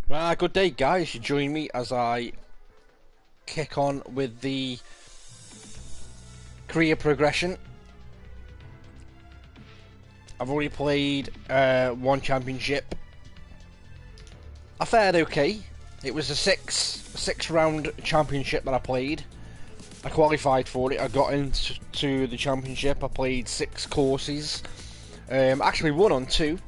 Right, good day guys, you join me as I kick on with the career progression. I've already played one championship. I fared okay. It was a six round championship that I played. I qualified for it, I got into the championship, I played 6 courses. Actually won on 2.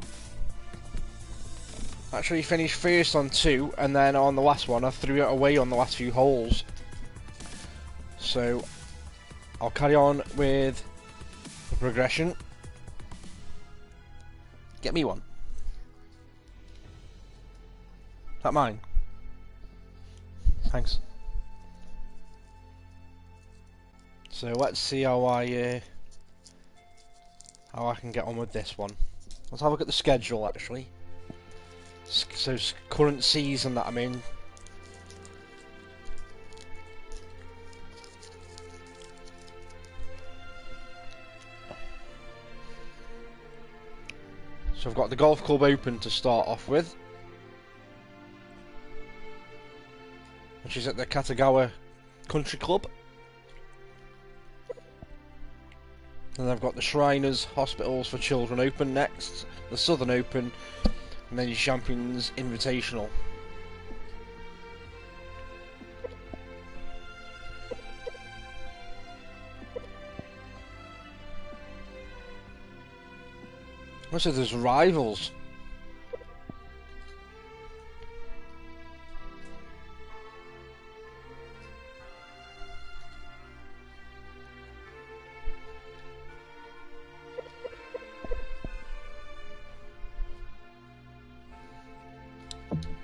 Actually finished first on 2, and then on the last one I threw it away on the last few holes. So I'll carry on with the progression. Get me one. Is that mine? Thanks. So let's see how I can get on with this one. Let's have a look at the schedule actually. So current season that I'm in. So I've got the Golf Club Open to start off with, which is at the Katagawa Country Club. And I've got the Shriners Hospitals for Children Open next, the Southern Open, and then your Champions Invitational. So there's rivals.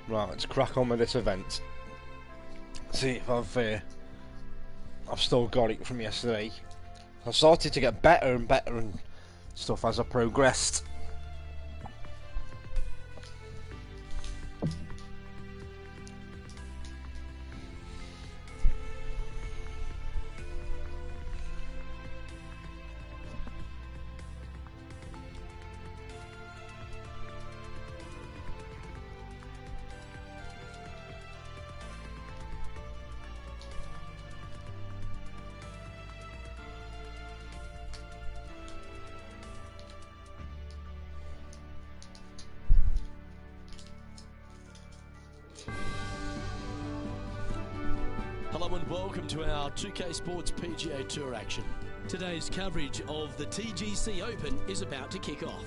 Right, let's crack on with this event. See if I've still got it from yesterday. I've started to get better and better and stuff as I progressed. Hello and welcome to our 2K Sports PGA Tour action. Today's coverage of the TGC Open is about to kick off.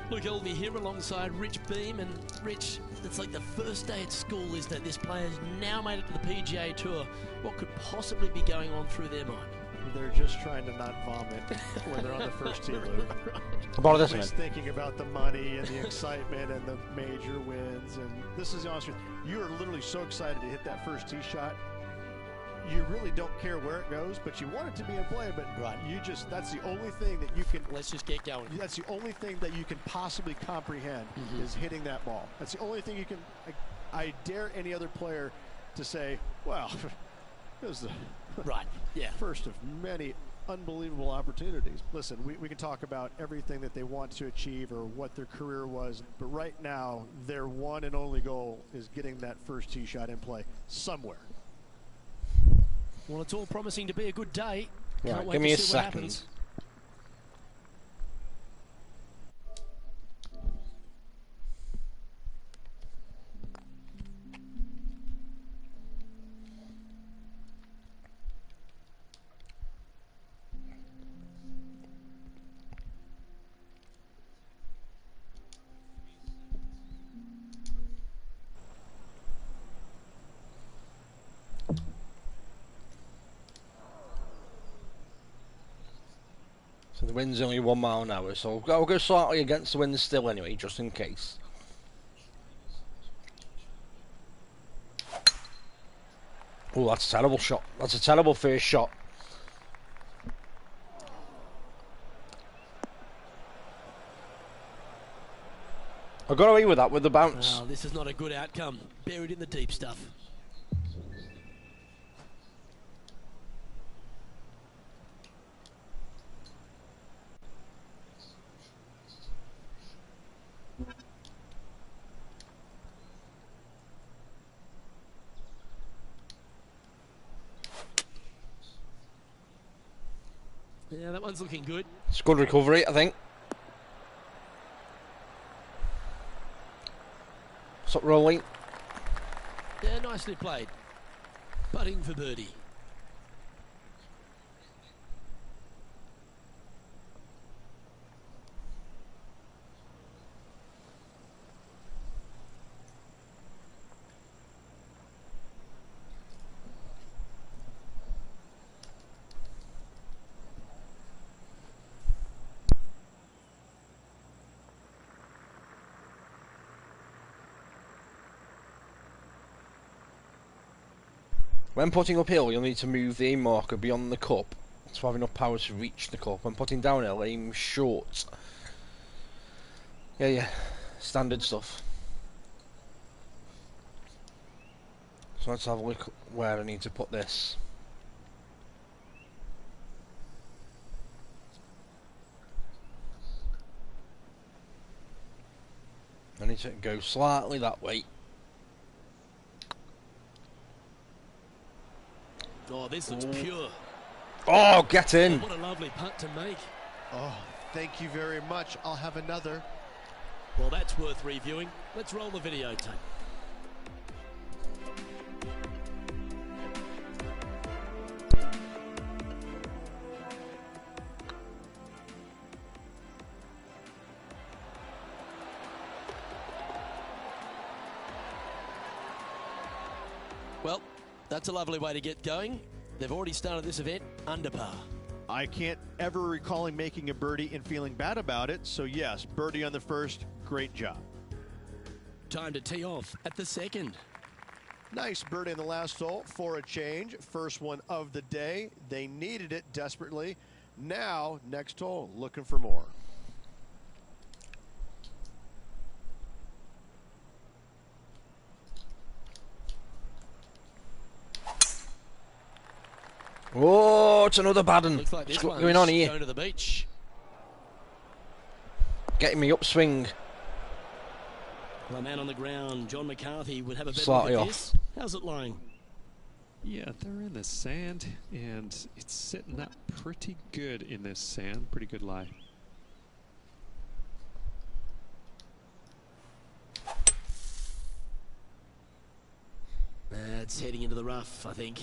Luke Elvey here alongside Rich Beam, and Rich, it's like the first day at school is that this player's now made it to the PGA Tour. What could possibly be going on through their mind? They're just trying to not vomit when they're on the first tee, Luke. About this He's thinking about the money and the excitement and the major wins. And this is the honest truth. You are literally so excited to hit that first tee shot. You really don't care where it goes, but you want it to be in play. But you just, that's the only thing that you can. Let's just get going. That's the only thing that you can possibly comprehend is hitting that ball. That's the only thing you can. I dare any other player to say, well, it was the first of many unbelievable opportunities. Listen, we can talk about everything that they want to achieve or what their career was, but right now their one and only goal is getting that first tee shot in play somewhere. Well, it's all promising to be a good day. Right, Can't give me wait a to see what happens. second. So the wind's only 1 mile an hour, so I'll go slightly against the wind still anyway, just in case. Oh, that's a terrible shot. That's a terrible first shot. I got away with that with the bounce. Oh, this is not a good outcome. Buried in the deep stuff. Yeah, that one's looking good. It's good recovery, I think. Stop rolling. Yeah, nicely played. Putting for birdie. When putting uphill, you'll need to move the aim marker beyond the cup to have enough power to reach the cup. When putting downhill, aim short. Yeah, standard stuff. So let's have a look where I need to put this. I need to go slightly that way. Oh, this looks pure. Oh, get in! What a lovely putt to make. Oh, thank you very much. I'll have another. Well, that's worth reviewing. Let's roll the videotape. Well, that's a lovely way to get going. They've already started this event under par. I can't ever recall him making a birdie and feeling bad about it. So yes, birdie on the first, great job. Time to tee off at the second. Nice birdie in the last hole for a change. First one of the day. They needed it desperately. Now, next hole, looking for more. Oh, it's another bad one. Looks like this What's one's going on here? going to the beach. Getting me upswing. The man on the ground, John McCarthy, would have a better Slightly look at off. this. How's it lying? Yeah, they're in the sand, and it's sitting up pretty good in this sand. Pretty good lie. It's heading into the rough, I think.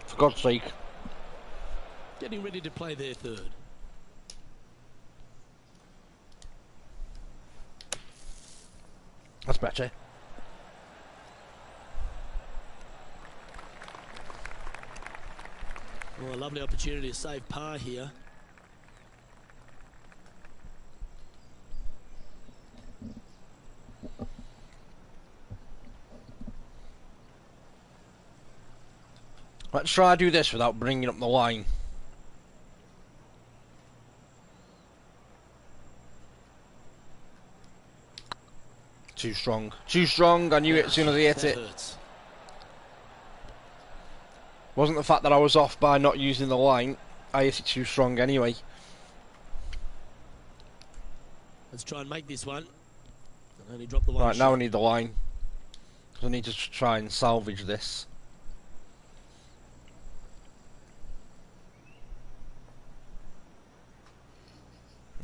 For God's sake. Getting ready to play their third. That's better. Well, a lovely opportunity to save par here. Let's try to do this without bringing up the line. Too strong. Too strong. I knew it as soon as I hit That it. hurts. Wasn't the fact that I was off by not using the line. I hit it too strong anyway. Let's try and make this one. And only drop the one Right, now I shot. need the line. Because I need to try and salvage this.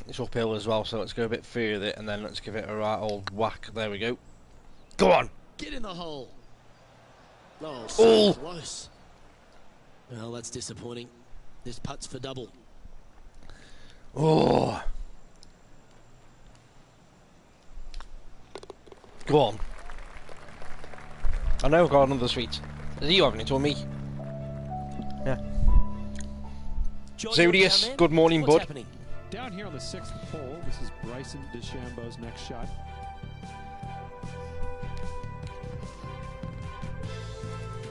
It's uphill as well, so let's go a bit further and then let's give it a right old whack. There we go. Go on! Get in the hole. Oh, Oh. so close. Well, that's disappointing. This putt's for double. Oh! Go on. I know I've got another sweet. Is you having it or me? Yeah. John, Zodius, you're down there? good morning, What's bud. happening? Down here on the 6th hole, this is Bryson DeChambeau's next shot.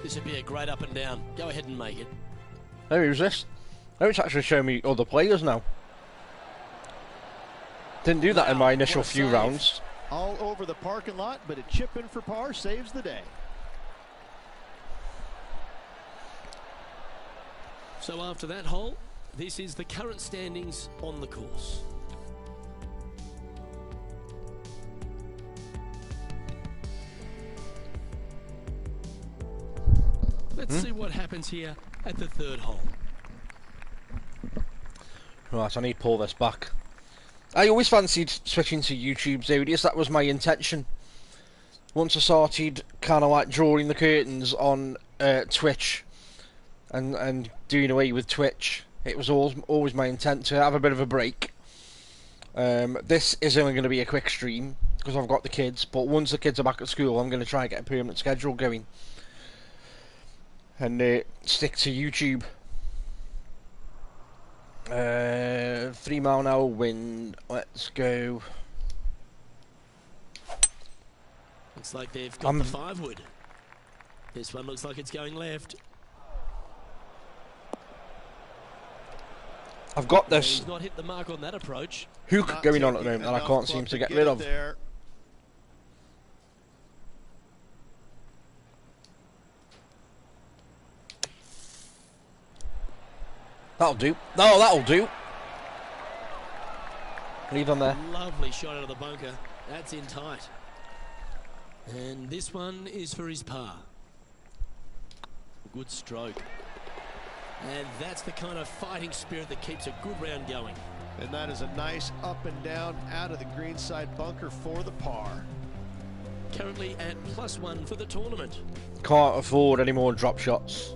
This would be a great up and down. Go ahead and make it. Hey, who's this? Oh, it's actually showing me other players now. Didn't do that in my initial what a few save. rounds. All over the parking lot, but a chip in for par saves the day. So after that hole, this is the current standings on the course. Let's see what happens here at the third hole. Right, I need to pull this back. I always fancied switching to YouTube's audience. That was my intention. Once I started kind of like drawing the curtains on Twitch and doing away with Twitch, it was always my intent to have a bit of a break. This is only going to be a quick stream because I've got the kids, but once the kids are back at school, I'm going to try and get a permanent schedule going and stick to YouTube. 3 mile an hour wind. Let's go. Looks like they've got the 5-wood. This one looks like it's going left. I've got this. He's not hit the mark on that approach. Hook going on at the moment that I can't seem to get rid of. There. That'll do. No, that'll do. Leave them there. Lovely shot out of the bunker. That's in tight. And this one is for his par. Good stroke. And that's the kind of fighting spirit that keeps a good round going. And that is a nice up and down out of the greenside bunker for the par. Currently at +1 for the tournament. Can't afford any more drop shots.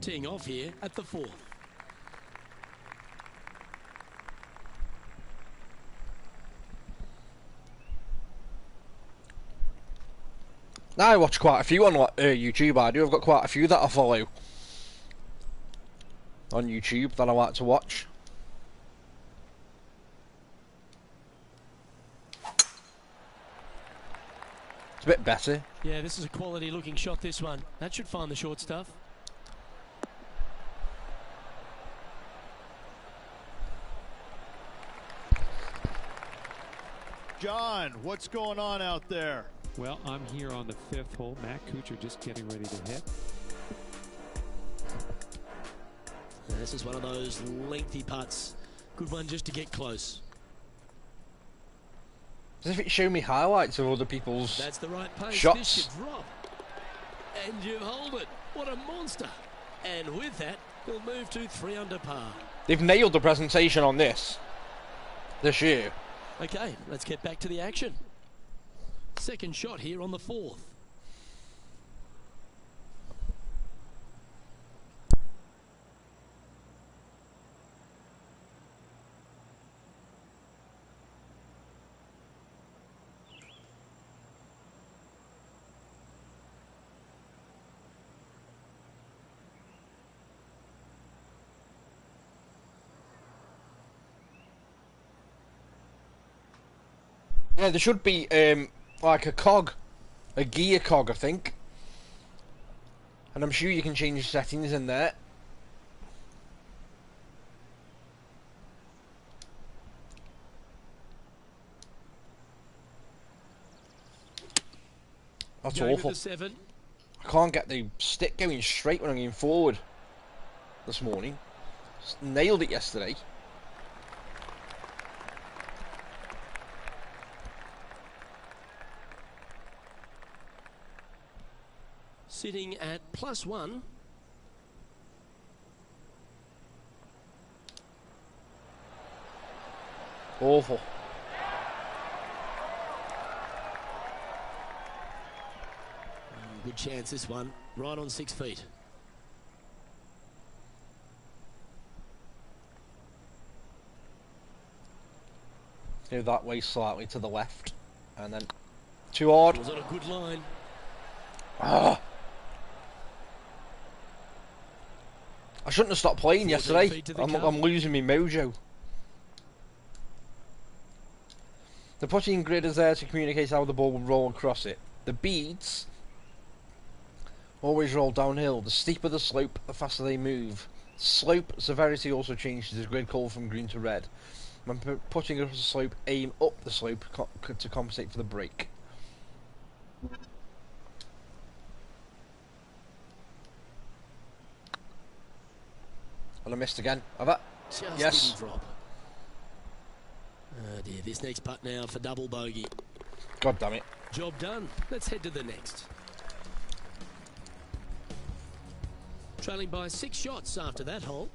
Teeing off here at the 4th. Now I watch quite a few on YouTube. I do. I've got quite a few that I follow on YouTube that I like to watch. It's a bit better. Yeah, this is a quality looking shot, this one. That should find the short stuff. John, what's going on out there? Well, I'm here on the 5th hole. Matt Kuchar just getting ready to hit. And this is one of those lengthy putts. Good one just to get close. As if it showed me highlights of other people's That's the right pace. shots. This should drop. And you hold it. What a monster. And with that, he'll move to 3 under par. They've nailed the presentation on this year. Okay, let's get back to the action. Second shot here on the 4th. Yeah, there should be like a gear cog, I think, and I'm sure you can change settings in there. That's awful. I can't get the stick going straight when I'm going forward this morning. Just nailed it yesterday. Sitting at +1. Awful. Good chance this one. Right on 6 feet. Go that way slightly to the left. And then too hard. Was on a good line. Ah. I shouldn't have stopped playing yesterday. I'm losing my mojo. The putting grid is there to communicate how the ball will roll across it. The beads always roll downhill. The steeper the slope, the faster they move. Slope severity also changes the grid colour from green to red. When putting across the slope, aim up the slope to compensate for the break. And I missed again. Have I? Just yes. didn't drop. Oh dear, this next putt now for double bogey. God damn it. Job done. Let's head to the next. Trailing by 6 shots after that hole.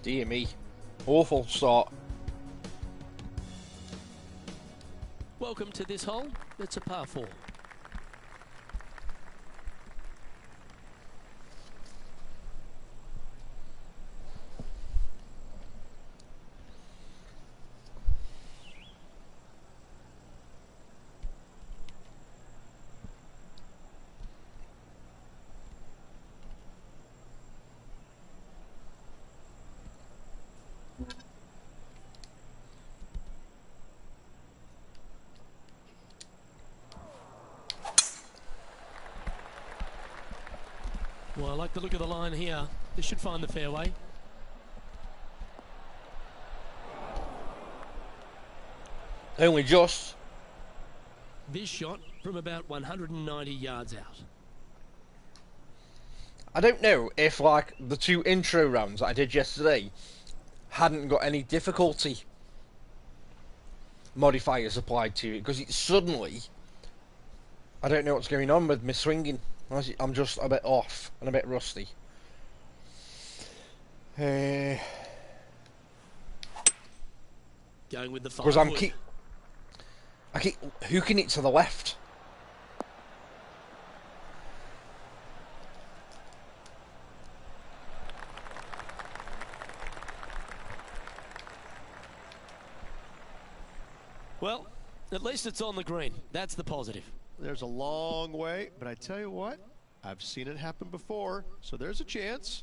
Dear me. Awful start. Welcome to this hole. It's a par 4. Well, I like the look of the line here. This should find the fairway. Only just. This shot from about 190 yards out. I don't know if, like, the 2 intro rounds that I did yesterday hadn't got any difficulty modifiers applied to it, because it's suddenly, I don't know what's going on with my swinging. I'm just a bit off and a bit rusty. Going with the 5 Because wood. I keep hooking it to the left. Well, at least it's on the green. That's the positive. There's a long way, but I tell you what, I've seen it happen before, so there's a chance.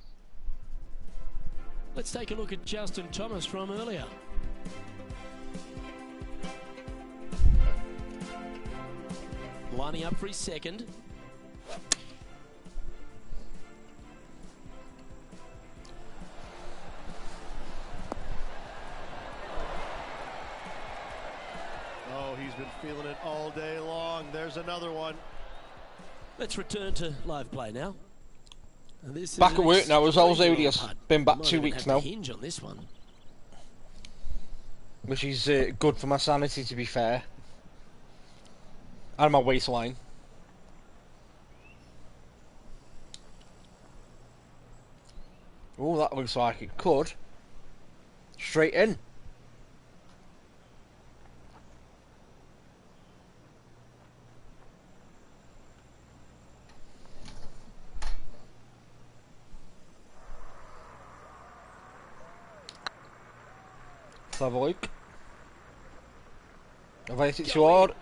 Let's take a look at Justin Thomas from earlier. Lining up for his second. Oh, he's been feeling it all day long. There's another one. Let's return to live play now. And this is Back an at work now as well as extremely odious. long putt. Been back Might 2 even weeks have to now, hinge on this one. which is good for my sanity, to be fair, and my waistline. Oh, that looks like it could. Straight in. Let's have a look. Have I hit it too hard?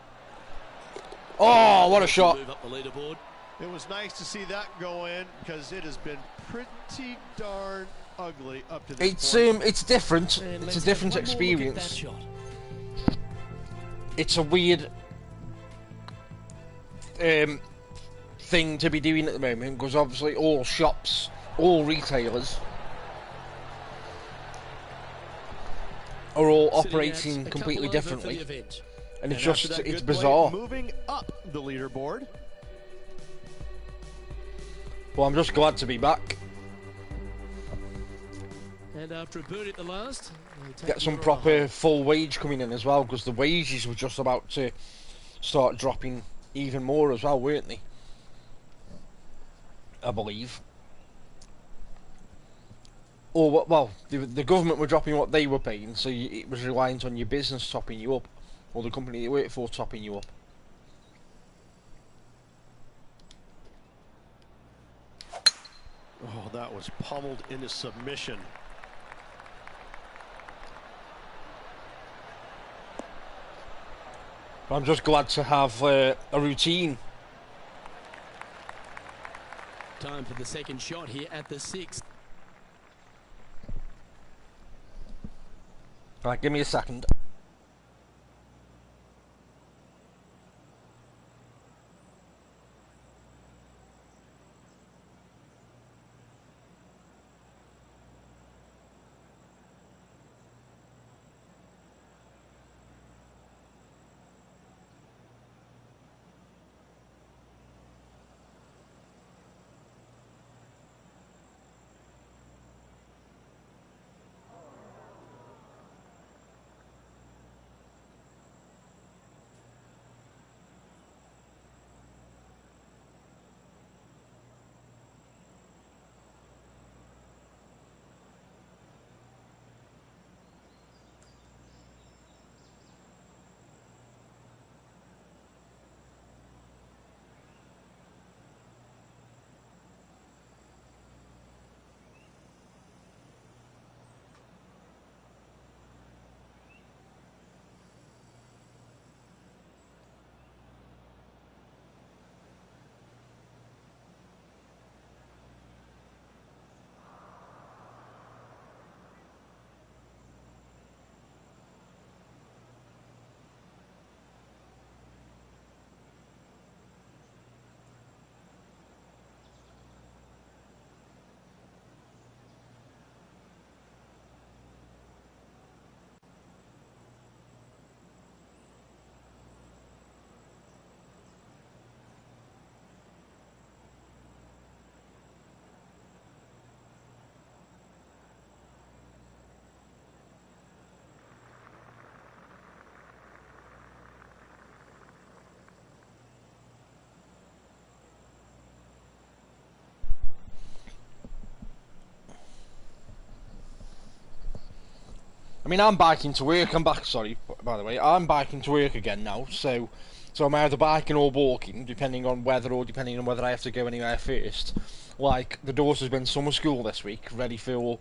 Oh, what a shot! Move up the leaderboard. It was nice to see that go in because it has been pretty darn ugly up to this point. It's different. And It's let's a different have one more look at that experience. shot. It's a weird thing to be doing at the moment, because obviously all shops, all retailers are all Sitting operating at a completely couple over for the differently, event. and it's And after just, that it's good play, bizarre. moving up the leaderboard. Well, I'm just glad to be back. And after a birdie at the last, they take Get some the proper full wage coming in as well, because the wages were just about to start dropping even more as well, weren't they? I believe. Or, well, the government were dropping what they were paying, so it was reliant on your business topping you up, or the company you work for topping you up. Oh, that was pummeled into submission. I'm just glad to have a routine. Time for the second shot here at the 6th. Right, give me a second. I mean, I'm biking to work. I'm back. Sorry, by the way, I'm biking to work again now. So I'm either biking or walking, depending on weather or depending on whether I have to go anywhere first. Like the daughter's been summer school this week, ready for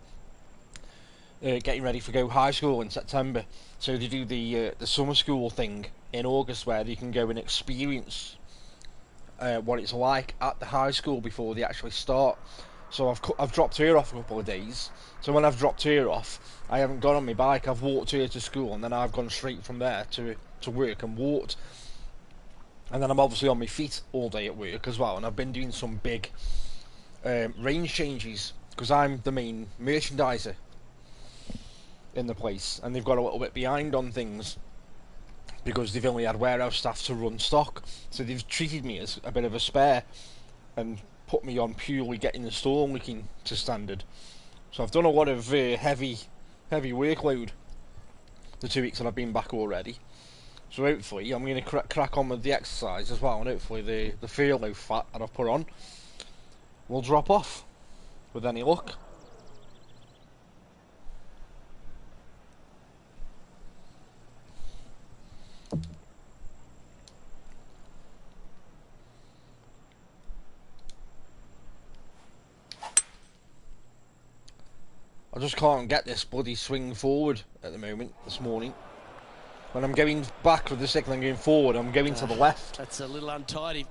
getting ready for go high school in September. So they do the summer school thing in August, where they can go and experience what it's like at the high school before they actually start. So I've dropped her off a couple of days. So when I've dropped her off, I haven't gone on my bike. I've walked her to school, and then I've gone straight from there to work and walked. And then I'm obviously on my feet all day at work as well. And I've been doing some big range changes because I'm the main merchandiser in the place, and they've got a little bit behind on things because they've only had warehouse staff to run stock. So they've treated me as a bit of a spare and put me on purely getting the store looking to standard. So I've done a lot of heavy workload the 2 weeks that I've been back already. So hopefully I'm going to crack on with the exercise as well, and hopefully the furlough fat that I've put on will drop off with any luck. I just can't get this bloody swing forward at the moment, this morning. When I'm going back with the signal and going forward, I'm going to the left. That's a little untidy.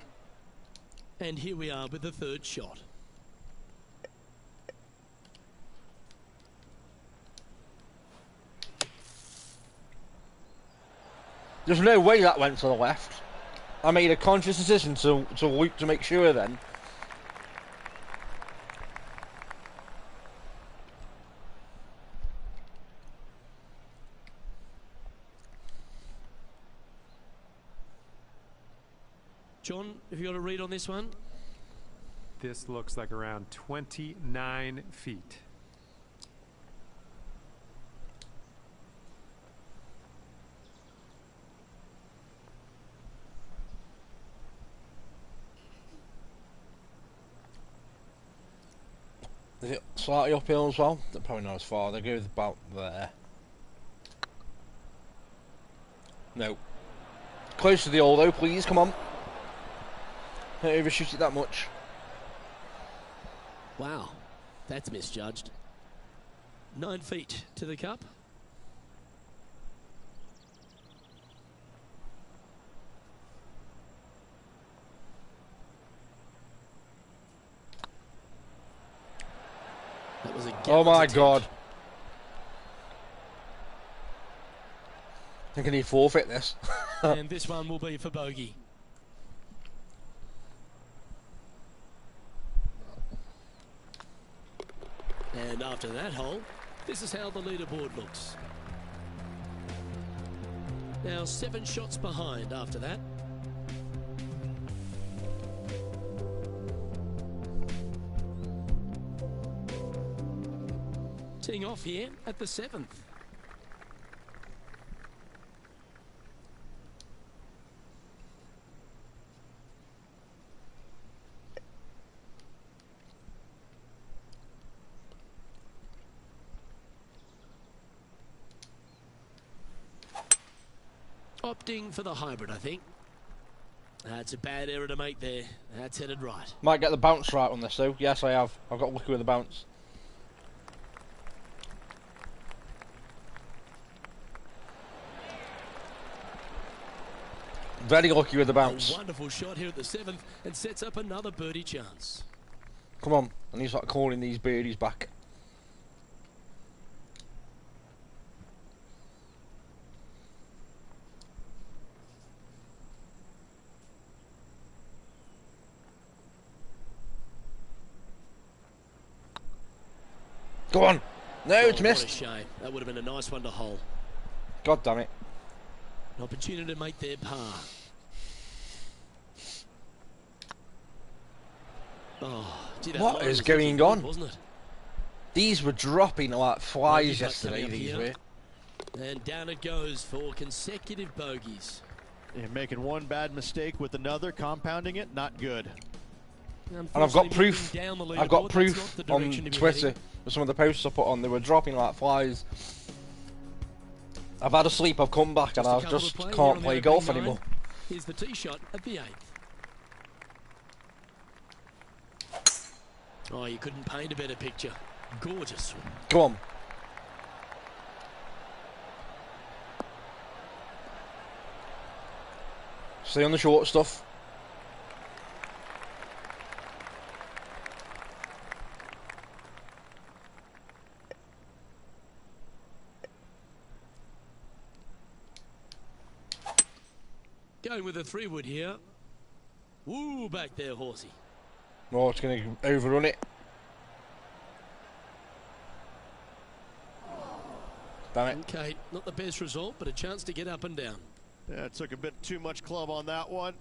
And here we are with the third shot. There's no way that went to the left. I made a conscious decision to loop to make sure then. John, have you got a read on this one? This looks like around 29 feet. Is it slightly uphill as well? Probably not as far. They go about there. No. Close to the hole though, please. Come on. Don't overshoot it that much. Wow, that's misjudged. 9 feet to the cup. That was a Oh my attempt. god. I think I need forfeit this. And this one will be for bogey. And after that hole, this is how the leaderboard looks. Now 7 shots behind after that. Teeing off here at the 7th. Opting for the hybrid, I think. That's a bad error to make there. That's headed right. Might get the bounce right on this though. Yes, I have. I've got lucky with the bounce. Very lucky with the bounce. A wonderful shot here at the 7th and sets up another birdie chance. Come on, I need to start calling these birdies back. Go on! No, it's missed. What a shame. That would have been a nice one to hole. God damn it. An opportunity to make their par. Oh, gee, that What line is was going looking on? good, wasn't it? These were dropping like flies Bogey putt yesterday, coming up these here. were. And down it goes for consecutive bogeys. And making one bad mistake with another, compounding it, not good. And I've got proof. Down the I've got leaderboard, that's proof not the on direction to be Twitter heading. with some of the posts I put on. They were dropping like flies. I've had a sleep, I've come back, and I just can't play golf anymore. Here's the tee shot at the 8th. Oh, you couldn't paint a better picture. Gorgeous. Come on. Stay on the short stuff. Going with a 3-wood here. Woo, back there, horsey. Oh, it's going to overrun it. Damn it. Okay, not the best result, but a chance to get up and down. Yeah, it took a bit too much club on that one.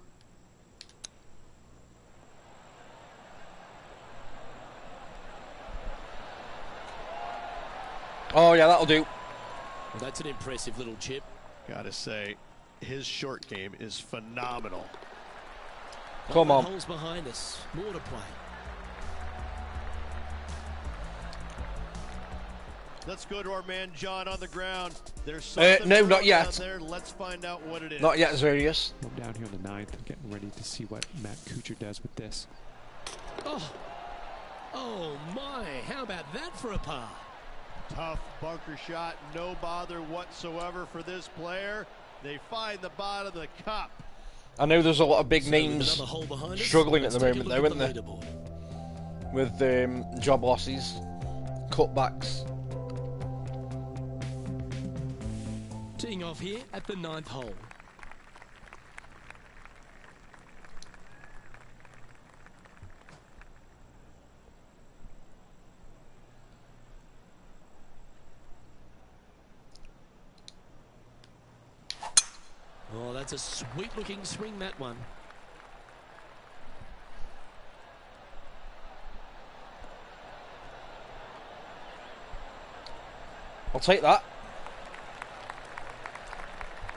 Oh, yeah, that'll do. Well, that's an impressive little chip. Gotta say, his short game is phenomenal. Come on. Holes behind us. More to play. Let's go to our man John on the ground. There's no, not yet. Down there. Let's find out what it is. Not yet, Zerius. I'm down here on the 9th, getting ready to see what Matt Kuchar does with this. Oh my, how about that for a par? Tough bunker shot, no bother whatsoever for this player. They find the bottom of the cup. I know there's a lot of big names struggling at the moment, though, isn't there? With job losses, cutbacks. Teeing off here at the 9th hole. Oh, that's a sweet-looking swing, that one. I'll take that.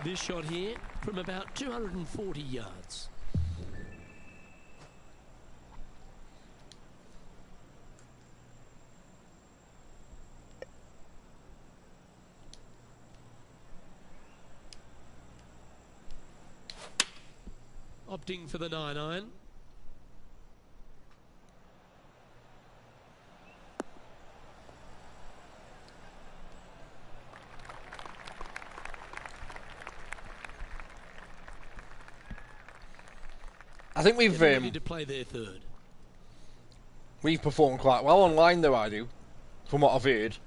This shot here from about 240 yards. Opting for the 9-iron. I think we've ready to play their 3rd. We've performed quite well online, though. I do, from what I've heard.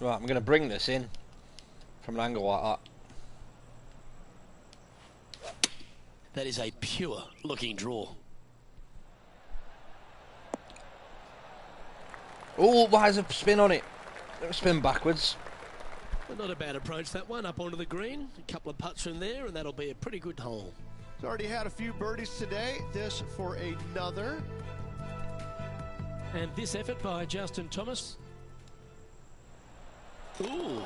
Right, I'm going to bring this in from an angle like that. That is a pure looking draw. Oh, why is a spin on it? Let me spin backwards. But not a bad approach, that one, up onto the green. A couple of putts from there, and that'll be a pretty good hole. He's already had a few birdies today. This for another. And this effort by Justin Thomas. Ooh.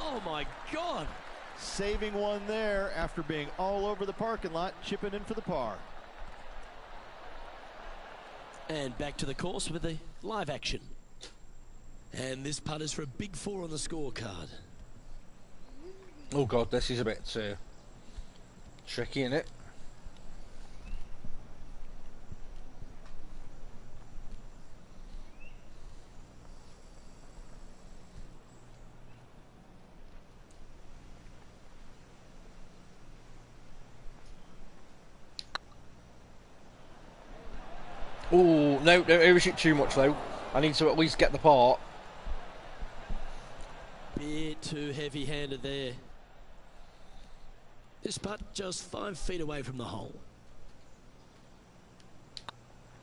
Oh, my God. Saving one there after being all over the parking lot, chipping in for the par. And back to the course with the live action. And this putt is for a big 4 on the scorecard. Oh, God, this is a bit tricky, isn't it? Oh, no, don't overshoot too much, though. I need to at least get the part. Bit too heavy-handed there. This putt just 5 feet away from the hole.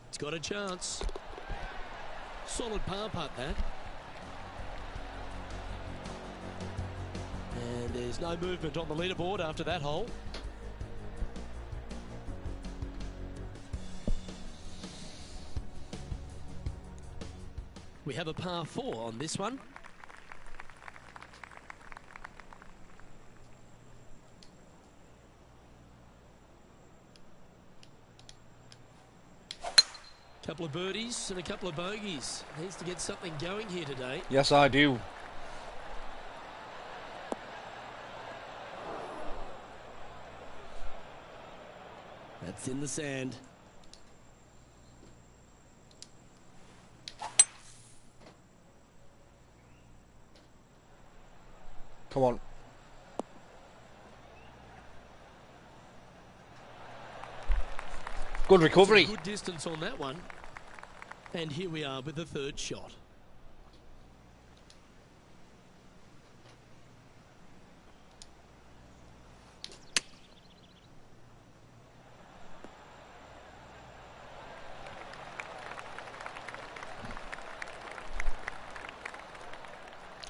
It's got a chance. Solid par putt, that. And there's no movement on the leaderboard after that hole. We have a par 4 on this one. Couple of birdies and a couple of bogeys. Needs to get something going here today. Yes, I do. That's in the sand. Come on. Good recovery. Good distance on that one. And here we are with the third shot.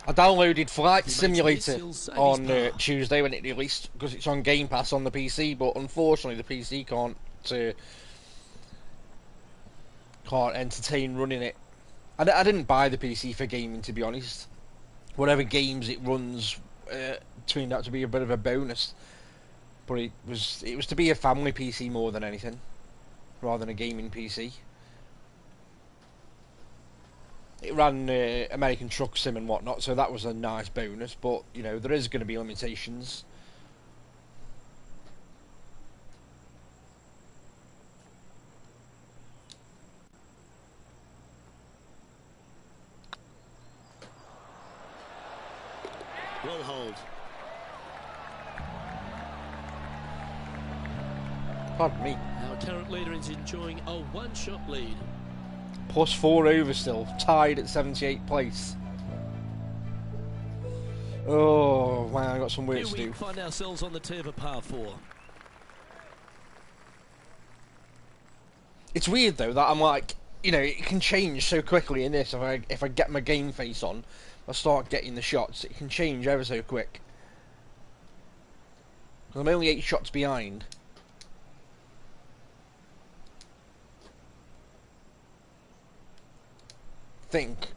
I downloaded Flight Simulator he'll save on his par. Tuesday when it released because it's on Game Pass on the PC, but unfortunately the PC can't entertain running it. I didn't buy the PC for gaming, to be honest. Whatever games it runs turned out to be a bit of a bonus, but it was to be a family PC more than anything, rather than a gaming PC. It ran American Truck Sim and whatnot, so that was a nice bonus, but you know, there is going to be limitations. Well hold. Pardon me. Our current leader is enjoying a one-shot lead. Plus 4 over still, tied at 78th place. Oh man, I got some work Here to we do. find ourselves on the tee of a par 4. It's weird though that I'm like, you know, it can change so quickly in this. If I get my game face on, I start getting the shots. It can change ever so quick. 'Cause I'm only 8 shots behind. Think.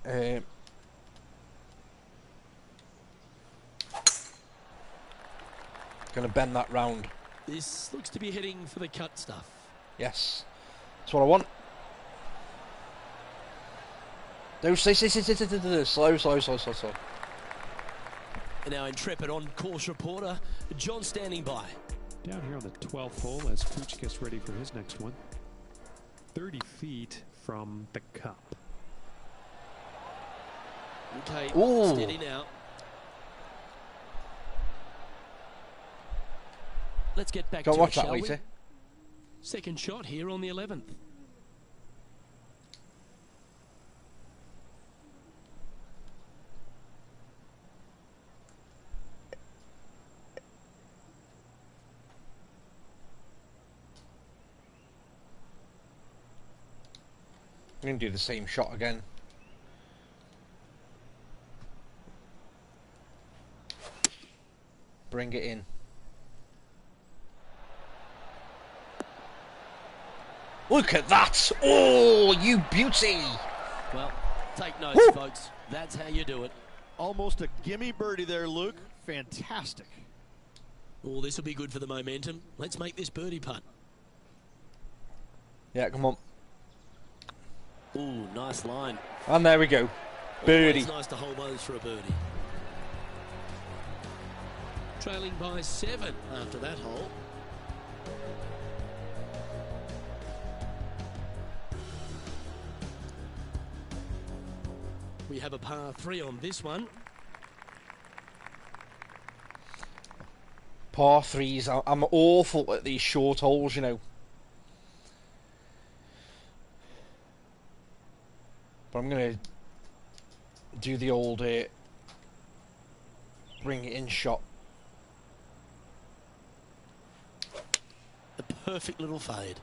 Gonna bend that round. This looks to be heading for the cut stuff. Yes, that's what I want. No, slow. And our intrepid on-course reporter, John, standing by. Down here on the 12th hole as Pooch gets ready for his next one. 30 feet from the cup. Okay, Ooh. steady now. Let's get back Go to watch it, that shall we? later. Second shot here on the 11th. I'm gonna do the same shot again. Bring it in. Look at that! Oh, you beauty! Well, take notes, Woo. folks. That's how you do it. Almost a gimme birdie there, Luke. Fantastic. Oh, this will be good for the momentum. Let's make this birdie putt. Yeah, come on. Ooh, nice line. And there we go. Birdie. Always nice to hold those for a birdie. Trailing by 7 after that hole. We have a par 3 on this one. Par 3s. I'm awful at these short holes, you know. But I'm going to do the old bring it in shot. A perfect little fade.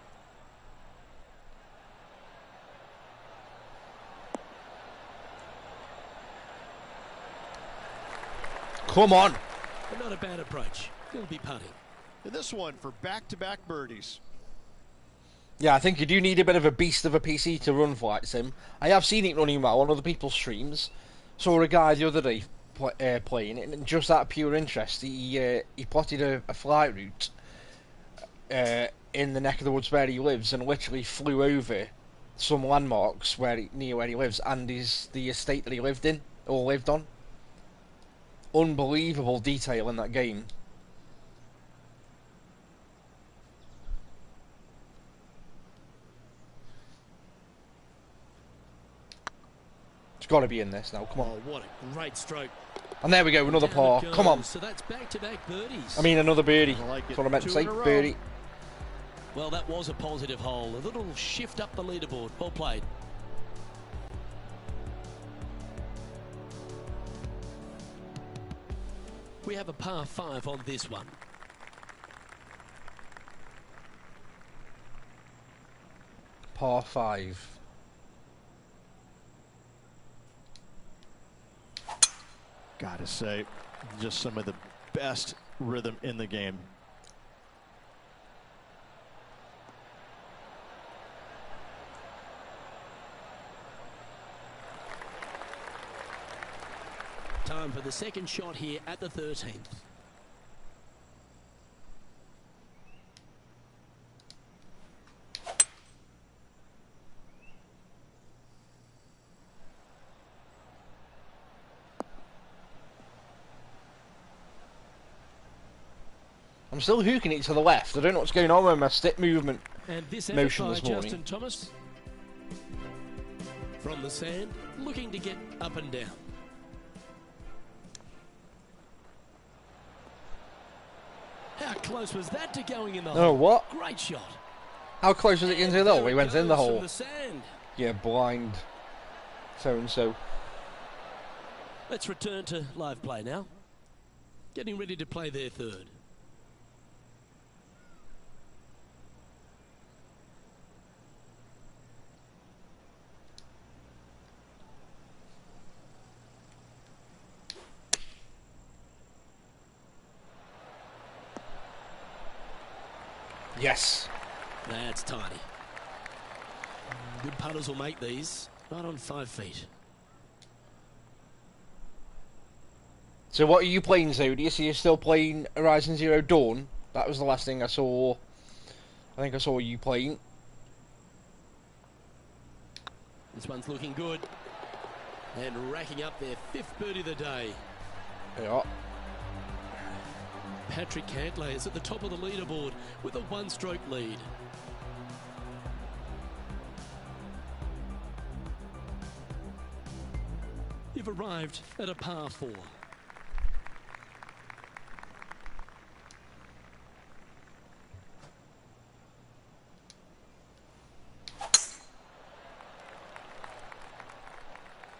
Come on! But not a bad approach. He'll be putting. And this one for back-to-back birdies. Yeah, I think you do need a bit of a beast of a PC to run Flight Sim. I have seen it running well on other people's streams. Saw a guy the other day playing it, and just out of pure interest, he plotted a flight route in the neck of the woods where he lives, and literally flew over some landmarks near where he lives, and the estate that he lived in or lived on. Unbelievable detail in that game. It's got to be in this now. Come on. Oh, what a great stroke. And there we go, another par. Come on. So that's back-to-back birdies. I mean, another birdie. Like That's what I meant to say. in a row. Birdie. Well, that was a positive hole. A little shift up the leaderboard. Well played. We have a par 5 on this one. Par 5. Gotta say, just some of the best rhythm in the game. Time for the second shot here at the 13th. I'm still hooking it to the left. I don't know what's going on with my stick movement And this motion effort this by morning. Justin Thomas from the sand, looking to get up and down. How close was that to going in the hole? Oh, what? Great shot. How close was it into the hole? He went in the Goes from hole. the sand. Yeah, blind. So and so. Let's return to live play now. Getting ready to play their third. Yes. That's tiny. Good putters will make these. Right on 5 feet. So what are you playing, Zodi? So you're still playing Horizon Zero Dawn? That was the last thing I saw. I think I saw you playing. This one's looking good. And racking up their 5th birdie of the day. Yeah. Patrick Cantlay is at the top of the leaderboard with a 1-stroke lead. You've arrived at a par 4.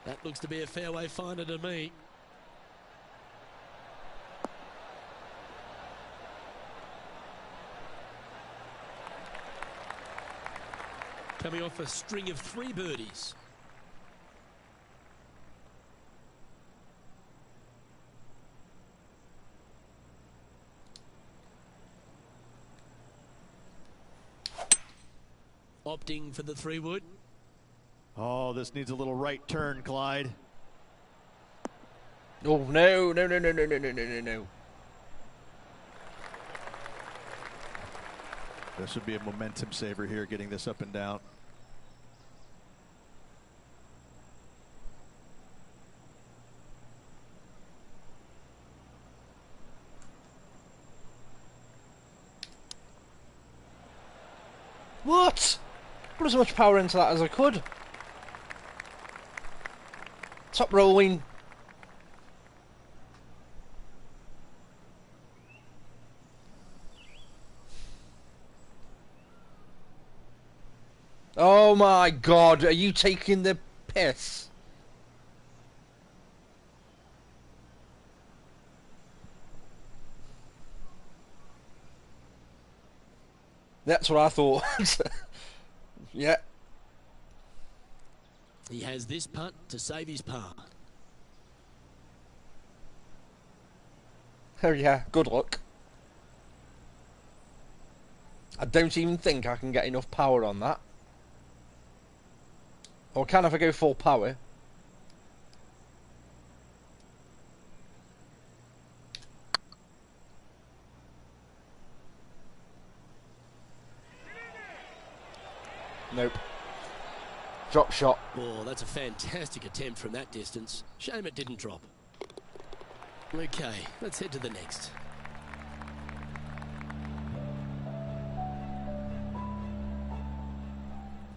That looks to be a fairway finder to me. Coming off a string of 3 birdies. Opting for the 3-wood. Oh, this needs a little right turn, Clyde. Oh no, no, no, no, no, no, no, no, no, no. This would be a momentum saver here, getting this up and down. What? Put as much power into that as I could. Top rolling. Oh my god, are you taking the piss? That's what I thought. Yeah. He has this putt to save his par. Oh yeah, good luck. I don't even think I can get enough power on that. Or can if I go full power? Nope. Drop shot. Oh, that's a fantastic attempt from that distance. Shame it didn't drop. Okay, let's head to the next.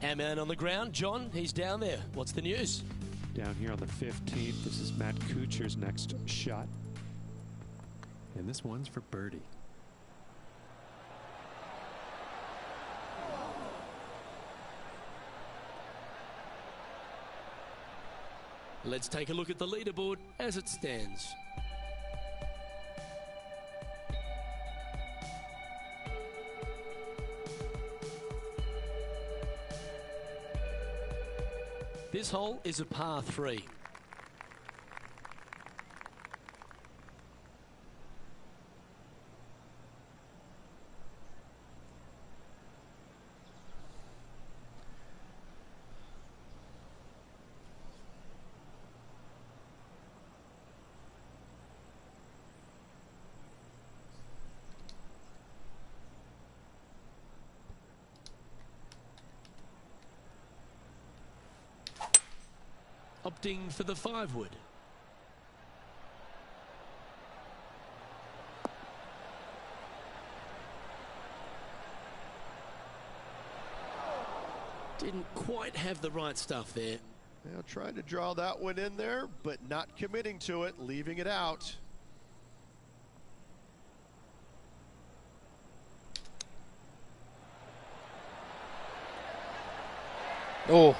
Our man on the ground, John, he's down there. What's the news? Down here on the 15th, this is Matt Kuchar's next shot. And this one's for birdie. Let's take a look at the leaderboard as it stands. This hole is a par 3. Opting for the 5-wood. Didn't quite have the right stuff there. Now trying to draw that one in there, but not committing to it, leaving it out. Oh.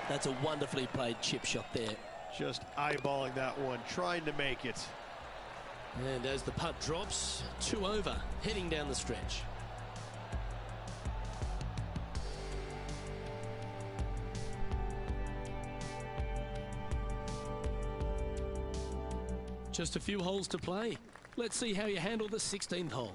That's a wonderfully played chip shot there. Just eyeballing that one, trying to make it. And as the putt drops, 2 over, heading down the stretch. Just a few holes to play. Let's see how you handle the 16th hole.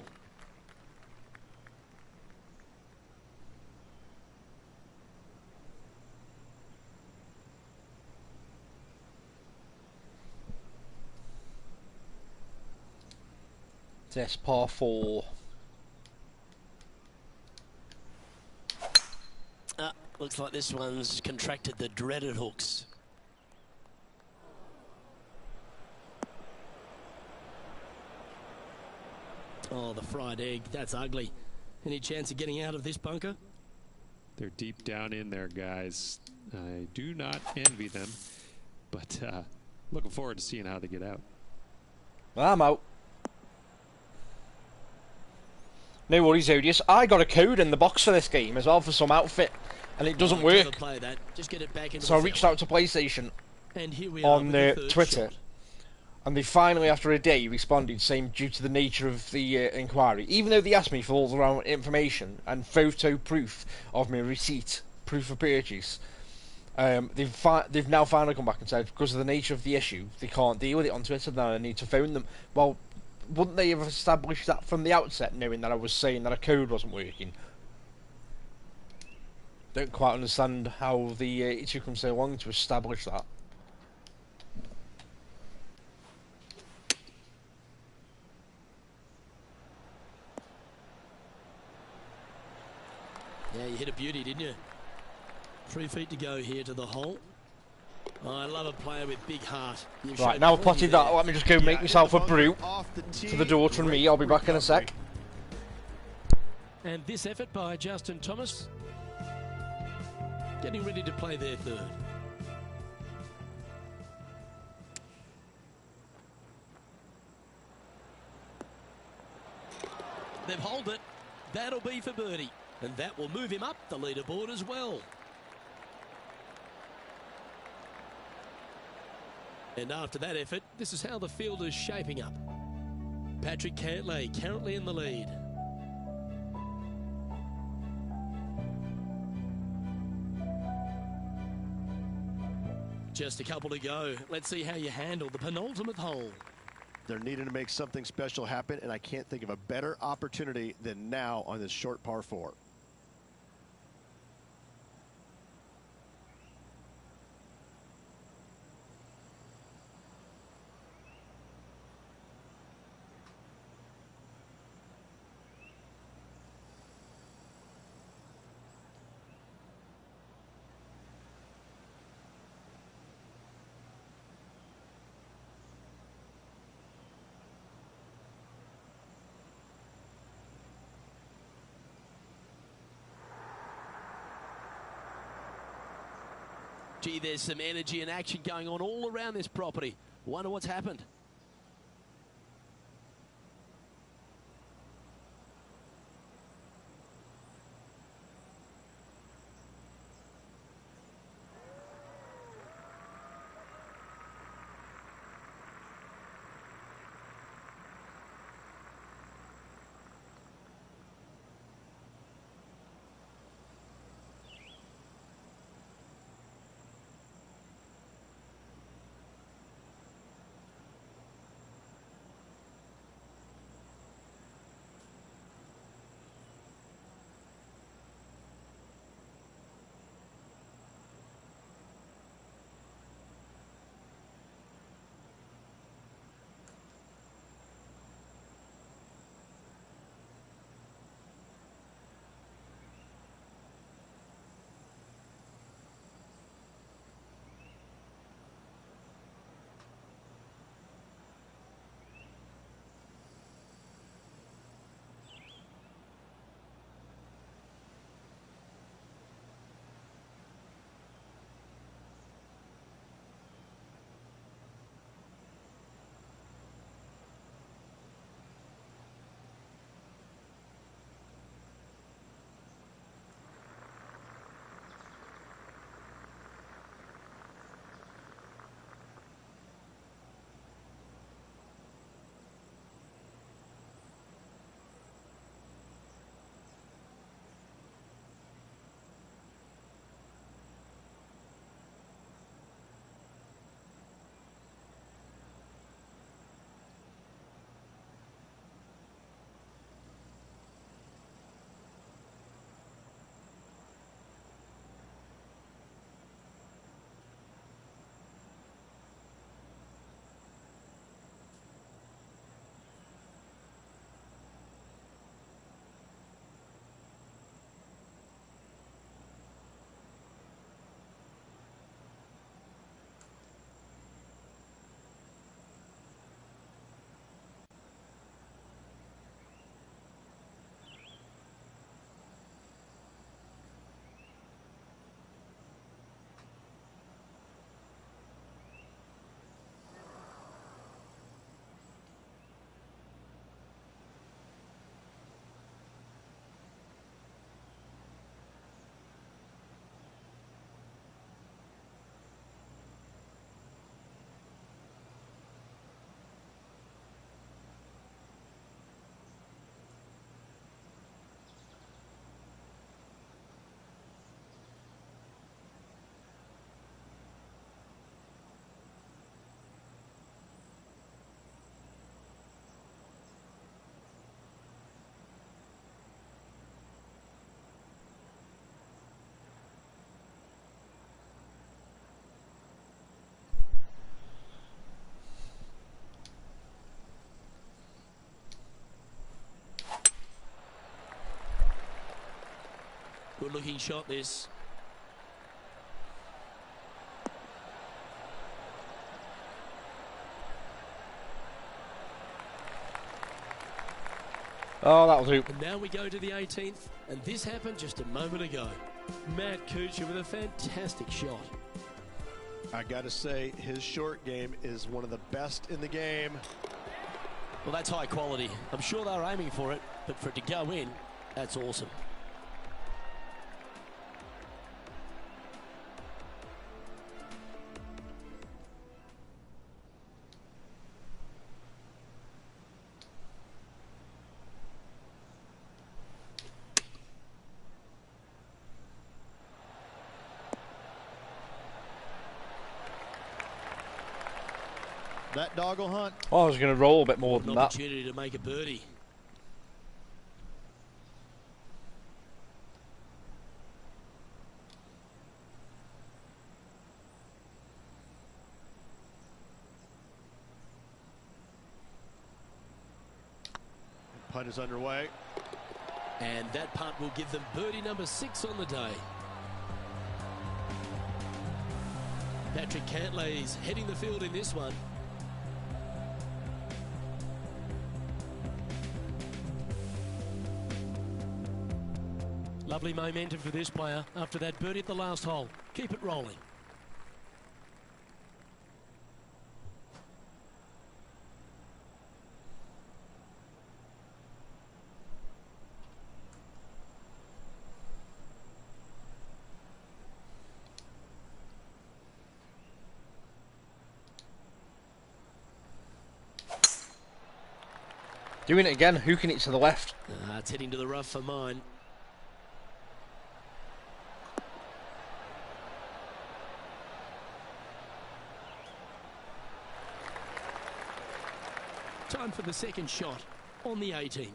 This par 4. Looks like this one's contracted the dreaded hooks. Oh, the fried egg. That's ugly. Any chance of getting out of this bunker? They're deep down in there, guys. I do not envy them, but looking forward to seeing how they get out. I'm out. No worries, Odious. I got a code in the box for this game as well for some outfit, and it doesn't work. Play that. Just get it back into so I reached out to PlayStation and here we on are Twitter, shot. and they finally, after a day, responded saying due to the nature of the inquiry, even though they asked me for all the relevant information and photo proof of my receipt, proof of purchase, they've now finally come back and said because of the nature of the issue, they can't deal with it on Twitter now. I need to phone them. Well, wouldn't they have established that from the outset, knowing that I was saying that a code wasn't working? Don't quite understand how it took them so long to establish that. Yeah, you hit a beauty, didn't you? 3 feet to go here to the hole. Oh, I love a player with big heart. Right, now I've potted that, let me just go make myself a brew for the daughter and me. I'll be back in a sec. And this effort by Justin Thomas, getting ready to play their 3rd. They've holed it. That'll be for birdie. And that will move him up the leaderboard as well. And after that effort, this is how the field is shaping up. Patrick Cantlay currently in the lead. Just a couple to go. Let's see how you handle the penultimate hole. They're needing to make something special happen, and I can't think of a better opportunity than now on this short par 4. Gee, there's some energy and action going on all around this property. Wonder what's happened. Good looking shot this. Oh, that'll do. And now we go to the 18th, and this happened just a moment ago. Matt Kuchar with a fantastic shot. I gotta say, his short game is one of the best in the game. Well, that's high quality. I'm sure they were aiming for it, but for it to go in, that's awesome. That dog will hunt. Oh, I was going to roll a bit more than An that. opportunity to make a birdie. Putt is underway. And that punt will give them birdie number 6 on the day. Patrick Cantlay's heading the field in this one. Lovely momentum for this player after that birdie at the last hole. Keep it rolling. Doing it again, hooking it to the left. It's heading to the rough for mine. Time for the second shot on the 18th.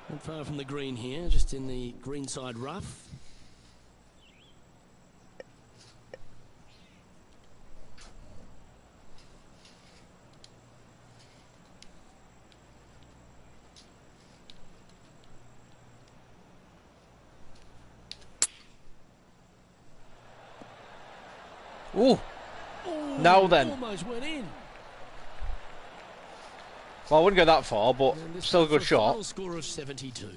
Not far from the green here, just in the greenside rough. Ooh. Now then. Almost went in. Well, I wouldn't go that far, but still a good shot. Final score of 72.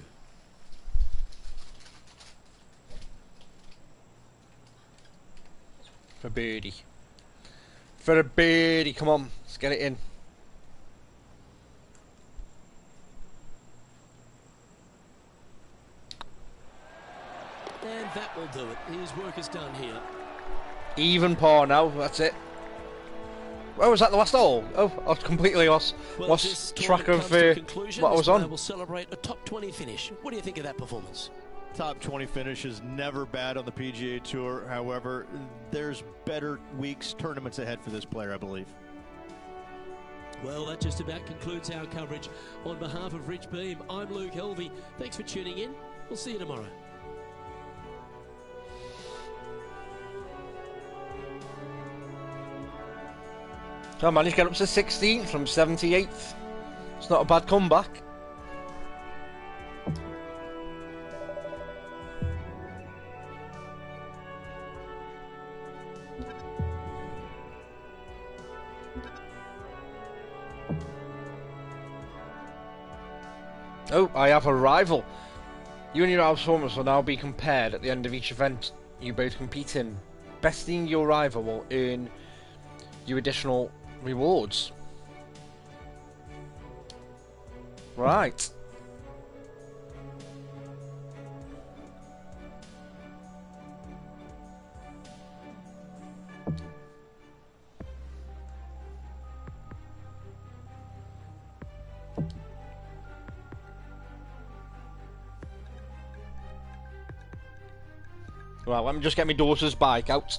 For a birdie. For a birdie, come on, let's get it in. And that will do it. His work is done here. Even par now, that's it. Oh, was that the last hole? Oh, I've completely lost track of what I was on. Will celebrate a top 20 finish. What do you think of that performance? Top 20 finish is never bad on the PGA Tour. However, there's better weeks, tournaments ahead for this player, I believe. Well, that just about concludes our coverage. On behalf of Rich Beam, I'm Luke Helvey. Thanks for tuning in. We'll see you tomorrow. So I managed to get up to 16th from 78th. It's not a bad comeback. Oh, I have a rival. You and your performance will now be compared at the end of each event you both compete in. Besting your rival will earn you additional rewards. Right. Well, let me just get my daughter's bike out.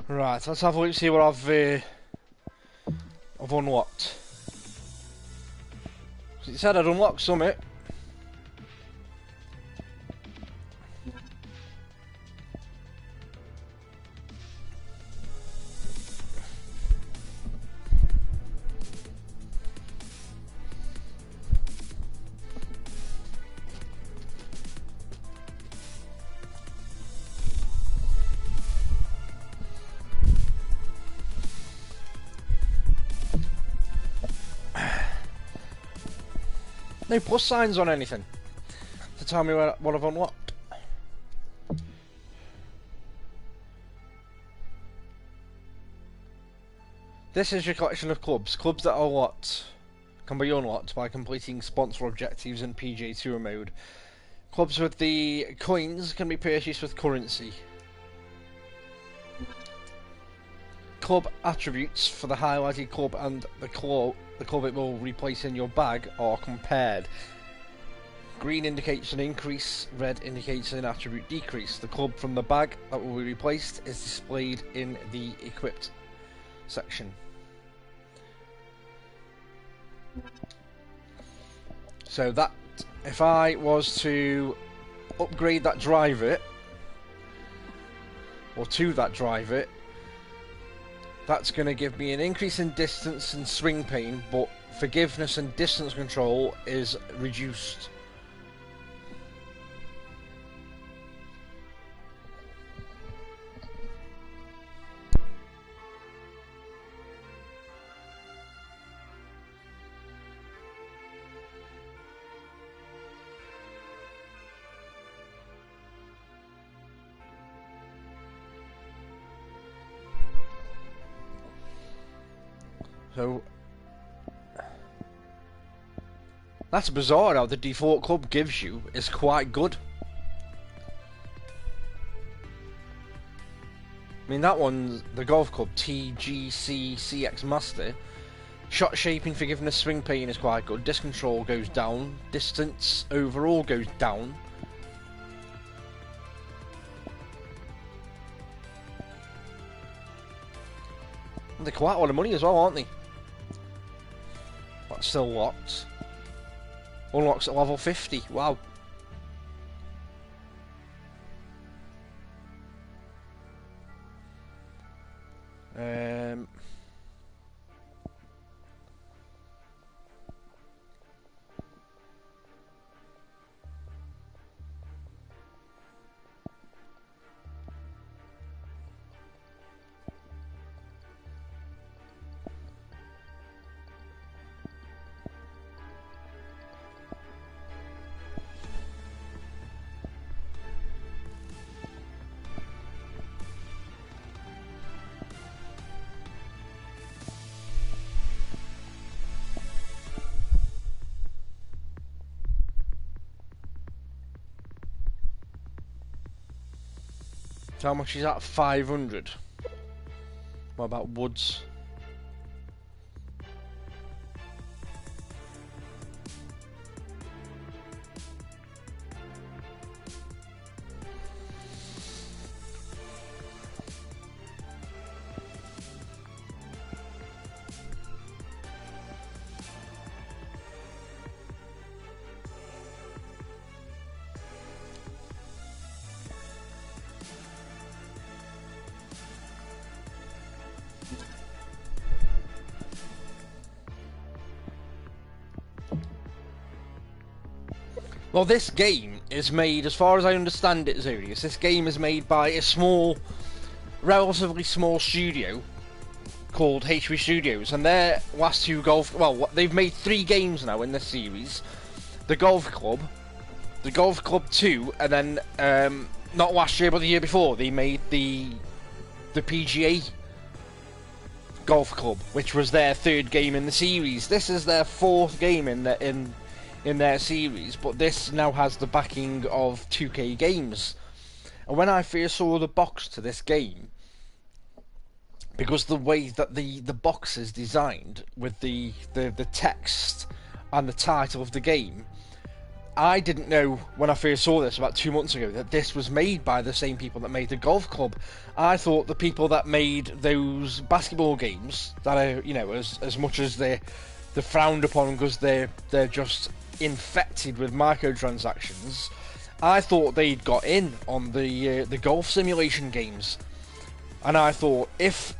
Right, let's have a look and see what I've unlocked. It said I'd unlocked something. No plus signs on anything to tell me what I've unlocked. This is your collection of clubs. Clubs that are unlocked can be unlocked by completing sponsor objectives in PGA Tour mode. Clubs with the coins can be purchased with currency. Club attributes for the highlighted club and the club it will replace in your bag are compared. Green indicates an increase, red indicates an attribute decrease. The club from the bag that will be replaced is displayed in the equipped section. So that, if I was to upgrade that driver, or to that driver, that's going to give me an increase in distance and swing pain, but forgiveness and distance control is reduced. So that's bizarre how the default club gives you is quite good. I mean, that one's the golf club TGC CX Master. Shot shaping, forgiveness, swing pain is quite good. Disc control goes down. Distance overall goes down. And they're quite a lot of money as well, aren't they? That's still locked. Unlocks at level 50. Wow. So how much is that? 500. What about woods? Well, this game is made, as far as I understand it, Zodius, this game is made by a small, relatively small studio called HB Studios, and their last two well, they've made 3 games now in this series. The Golf Club 2, and then, not last year, but the year before, they made the PGA Golf Club, which was their 3rd game in the series. This is their 4th game in their series, but this now has the backing of 2K Games. And when I first saw the box to this game, because the way that the box is designed with the text and the title of the game, I didn't know when I first saw this about 2 months ago that this was made by the same people that made the golf club. I thought the people that made those basketball games that are, you know, as much as they're frowned upon because they're just infected with microtransactions, I thought they'd got in on the golf simulation games. And I thought, if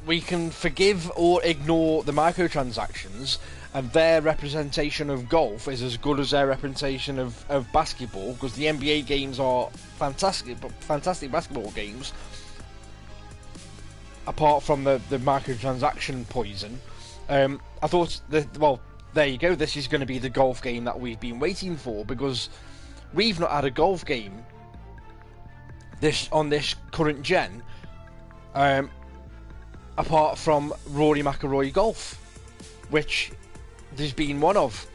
we can forgive or ignore the microtransactions, and their representation of golf is as good as their representation of basketball, because the NBA games are fantastic basketball games, apart from the microtransaction poison, I thought that, well, there you go, this is going to be the golf game that we've been waiting for, because we've not had a golf game on this current gen, apart from Rory McIlroy Golf, which there's been one of.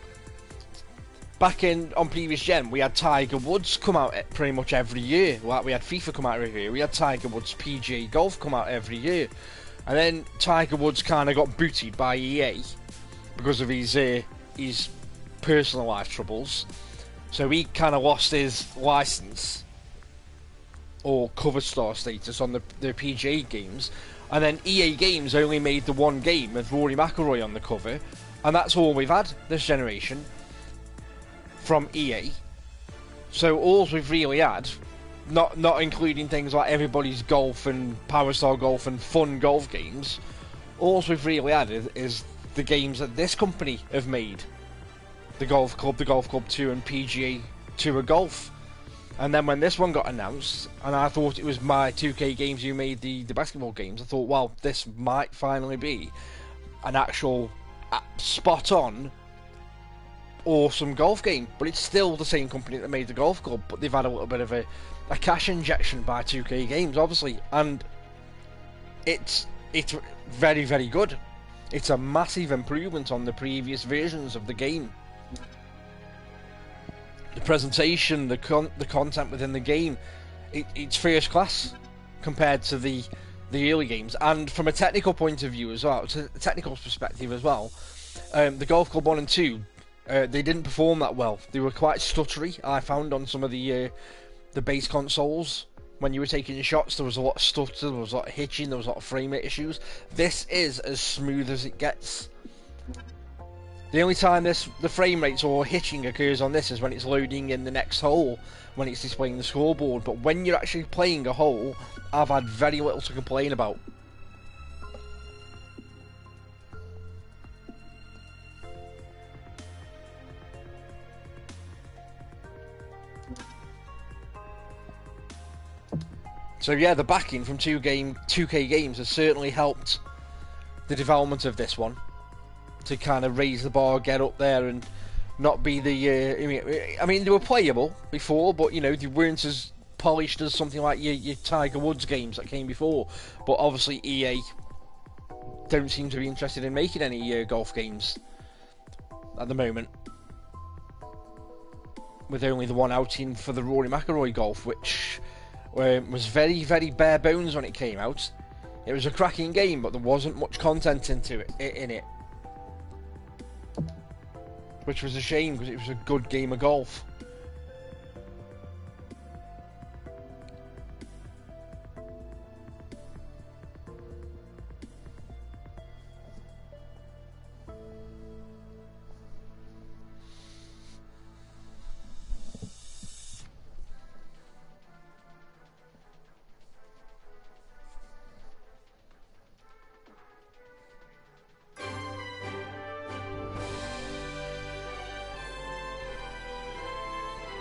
Back on previous gen, we had Tiger Woods come out pretty much every year. Like, we had FIFA come out every year. We had Tiger Woods PGA Golf come out every year. And then Tiger Woods kind of got booted by EA because of his personal life troubles. So he kind of lost his license or cover star status on the PGA games. And then EA Games only made the one game with Rory McIlroy on the cover. And that's all we've had this generation from EA. So all we've really had, not including things like Everybody's Golf and Power Star Golf and fun golf games, all we've really had is the games that this company have made. The Golf Club 2 and PGA Tour Golf. And then when this one got announced, and I thought it was my 2K Games who made the basketball games, I thought, well, this might finally be an actual spot-on awesome golf game. But it's still the same company that made the Golf Club, but they've had a little bit of a cash injection by 2K Games, obviously, and it's very, very good. It's a massive improvement on the previous versions of the game. The presentation, the content within the game, it's first class compared to the early games. And from a technical point of view as well, to a technical perspective as well, the Golf Club 1 and 2, they didn't perform that well. They were quite stuttery, I found, on some of the base consoles. When you were taking shots, there was a lot of stutter, there was a lot of hitching, there was a lot of frame rate issues. This is as smooth as it gets. The only time the frame rates or hitching occurs on this is when it's loading in the next hole, when it's displaying the scoreboard. But when you're actually playing a hole, I've had very little to complain about. So yeah, the backing from 2K Games has certainly helped the development of this one, to kind of raise the bar, get up there, and not be the... I mean, they were playable before, but, you know, they weren't as polished as something like your Tiger Woods games that came before. But obviously EA don't seem to be interested in making any golf games at the moment, with only the one outing for the Rory McIlroy Golf, which was very, very bare bones when it came out. It was a cracking game, but there wasn't much content in it. Which was a shame, because it was a good game of golf.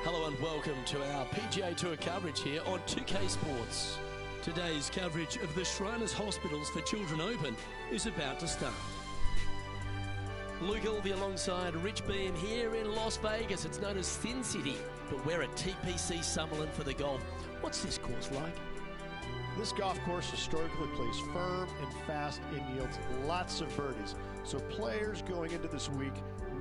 Hello and welcome to our PGA Tour coverage here on 2K Sports. Today's coverage of the Shriners Hospitals for Children Open is about to start. Luke Ilvey alongside Rich Beam here in Las Vegas. It's known as Sin City, but we're at TPC Summerlin for the golf. What's this course like? This golf course historically plays firm and fast and yields lots of birdies. So players going into this week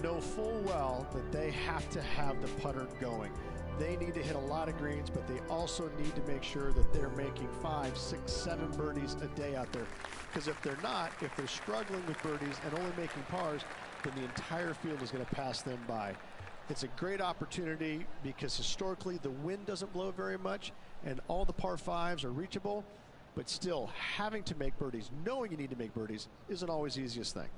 know full well that they have to have the putter going. They need to hit a lot of greens, but they also need to make sure that they're making 5, 6, 7 birdies a day out there. Because if they're not, if they're struggling with birdies and only making pars, then the entire field is going to pass them by. It's a great opportunity because historically the wind doesn't blow very much and all the par fives are reachable, but still having to make birdies, knowing you need to make birdies, isn't always the easiest thing.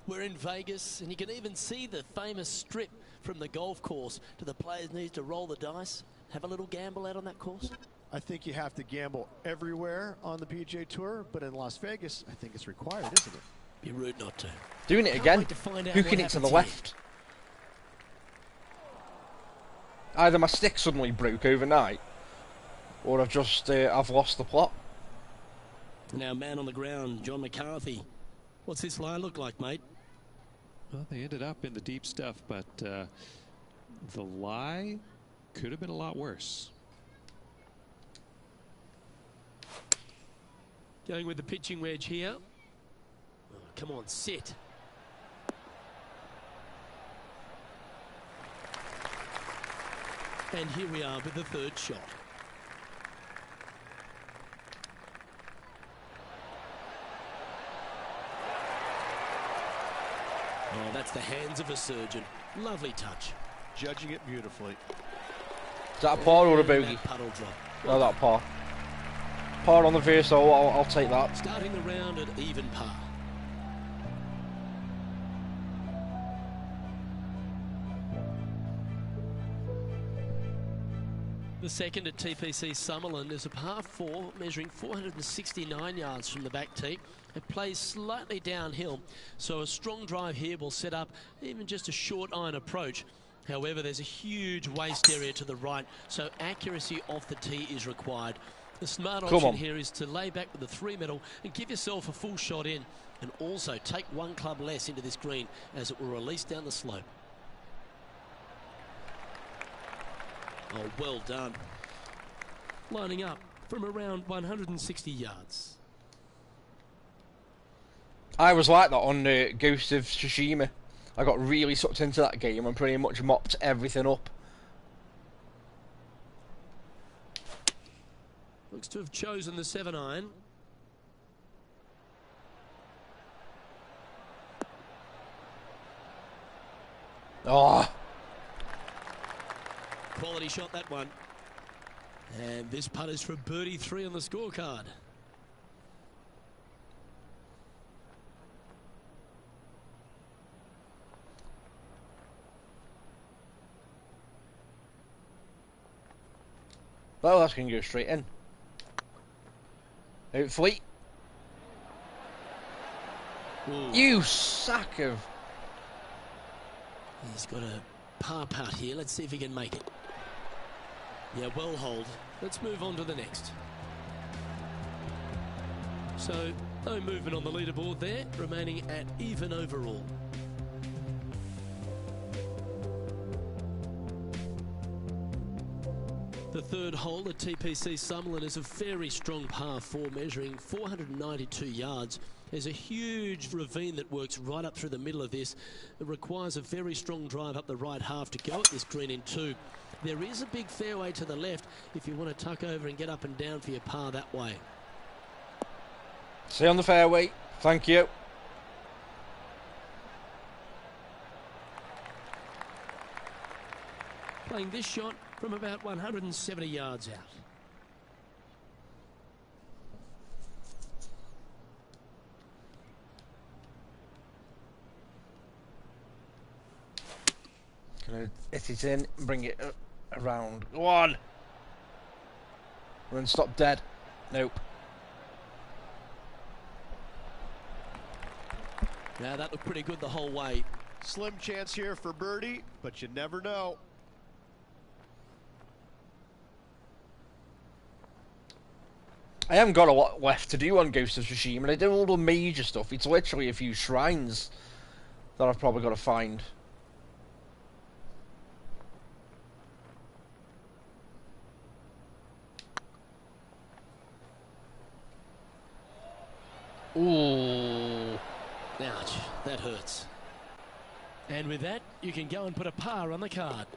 We're in Vegas, and you can even see the famous strip from the golf course. Do the players need to roll the dice, have a little gamble out on that course? I think you have to gamble everywhere on the PGA Tour, but in Las Vegas, I think it's required, isn't it? Be rude not to. Doing it again. Hooking it to the left. Either my stick suddenly broke overnight, or I've just I've lost the plot. Now, man on the ground, John McCarthy. What's this lie look like, mate? Well, they ended up in the deep stuff, but the lie could have been a lot worse. Going with the pitching wedge here. Oh, come on, sit. And here we are with the third shot. Oh, that's the hands of a surgeon. Lovely touch. Judging it beautifully. Is that a par or a bogey? Puddle drop. No, that par. Par on the first hole, I'll take that. Starting the round at even par. The second at TPC Summerland is a par 4 measuring 469 yards from the back tee. It plays slightly downhill, so a strong drive here will set up even just a short iron approach. However, there's a huge waste area to the right, so accuracy off the tee is required. The smart option here is to lay back with the 3-metal and give yourself a full shot in, and also take one club less into this green as it will release down the slope. Oh, well done. Lining up from around 160 yards. I was like that on Ghost of Tsushima. I got really sucked into that game and pretty much mopped everything up. Looks to have chosen the 7-iron. Oh. Quality shot, that one. And this putt is for birdie 3 on the scorecard. Well, that's going to go straight in. Hopefully. Ooh. You sack of... He's got a par putt here. Let's see if he can make it. Yeah, well hold. Let's move on to the next. So, no movement on the leaderboard there, remaining at even overall. The third hole at TPC Summerland is a very strong par 4 measuring 492 yards. There's a huge ravine that works right up through the middle of this. It requires a very strong drive up the right half to go at this green in 2. There is a big fairway to the left if you want to tuck over and get up and down for your par that way. Stay on the fairway. Thank you. Playing this shot from about 170 yards out. Gonna hit it in, bring it around. Go on! Run, stop dead. Nope. Now that looked pretty good the whole way. Slim chance here for birdie, but you never know. I haven't got a lot left to do on Ghost of Tsushima, and I do all the major stuff. It's literally a few shrines that I've probably got to find. Ooh. Ouch, that hurts. And with that, you can go and put a par on the card.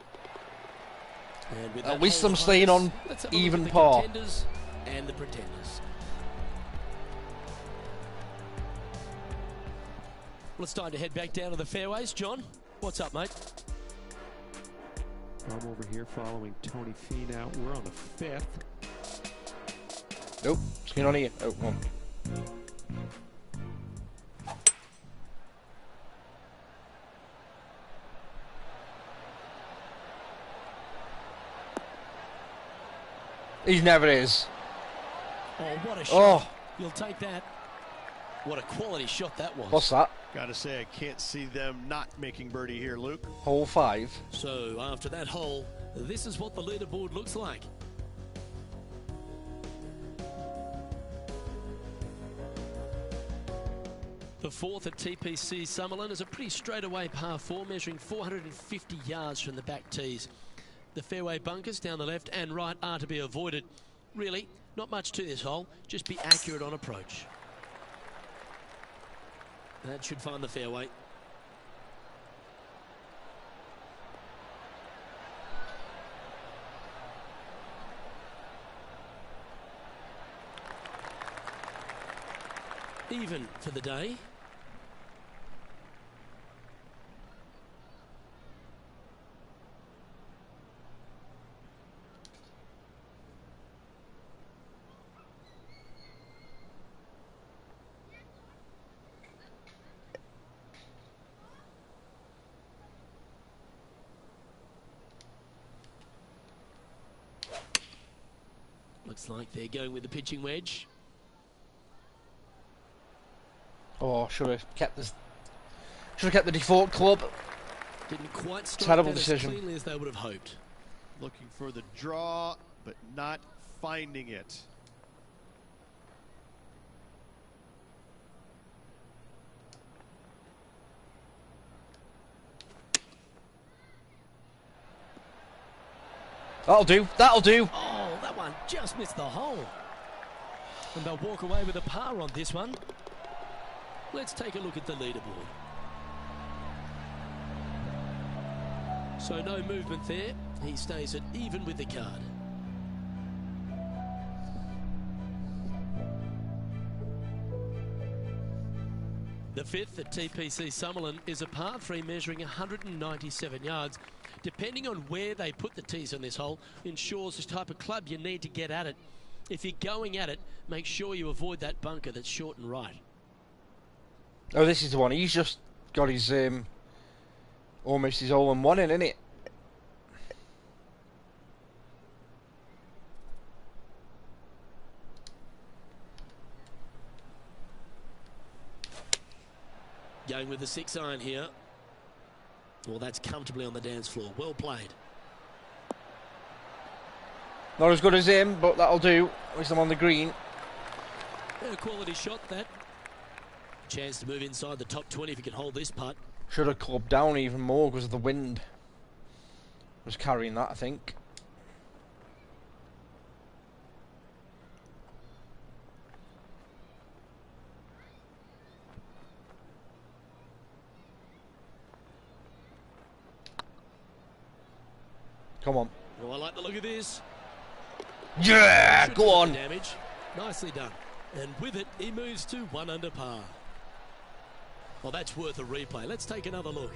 And with At least I'm staying on even par. Contenders and the pretenders. Well, it's time to head back down to the fairways. John, what's up, mate? I'm over here following Tony Finau. We're on the 5th. Nope, skin on here. Oh, come on. He never is. Oh, what a shot. Oh. You'll take that. What a quality shot that was. What's that? Gotta say, I can't see them not making birdie here, Luke. Hole 5. So, after that hole, this is what the leaderboard looks like. The 4th at TPC Summerlin is a pretty straightaway par 4, measuring 450 yards from the back tees. The fairway bunkers down the left and right are to be avoided. Really, not much to this hole, just be accurate on approach. That should find the fairway. Even for the day. Looks like they're going with the pitching wedge. Oh, should have kept this. Should have kept the default club. Didn't quite strike Terrible that decision. as cleanly as they would have hoped. Looking for the draw, but not finding it. That'll do. That'll do. Oh, that one just missed the hole. And they'll walk away with a par on this one. Let's take a look at the leaderboard. So no movement there. He stays at even with the card. The 5th at TPC Summerlin is a par 3 measuring 197 yards. Depending on where they put the tees on this hole, ensures the type of club you need to get at it. If you're going at it, make sure you avoid that bunker that's short and right. Oh, this is the one. He's just got his almost his all-in-one in, innit? Going with the 6 iron here. Well, that's comfortably on the dance floor. Well played. Not as good as him, but that'll do. At least I'm on the green. A quality shot, that. Chance to move inside the top 20 if he can hold this putt. Should have clubbed down even more because of the wind. Was carrying that, I think. Come on. Oh, I like the look of this. Yeah, Should go do on. the damage. Nicely done. And with it, he moves to 1 under par. Well, that's worth a replay. Let's take another look.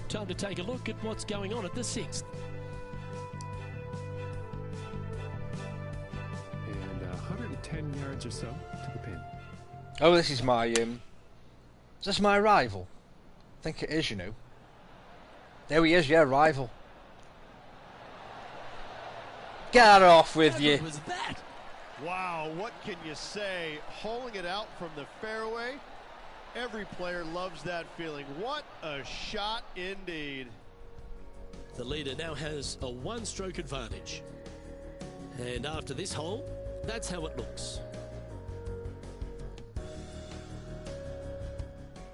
Time to take a look at what's going on at the 6th. And 110 yards or so to the pin. Oh, this is my is this my rival? I think it is, you know. There he is, yeah, rival. Get off with How you. good was that? Wow, what can you say? Holing it out from the fairway. Every player loves that feeling. What a shot indeed. The leader now has a 1-stroke advantage. And after this hole, that's how it looks.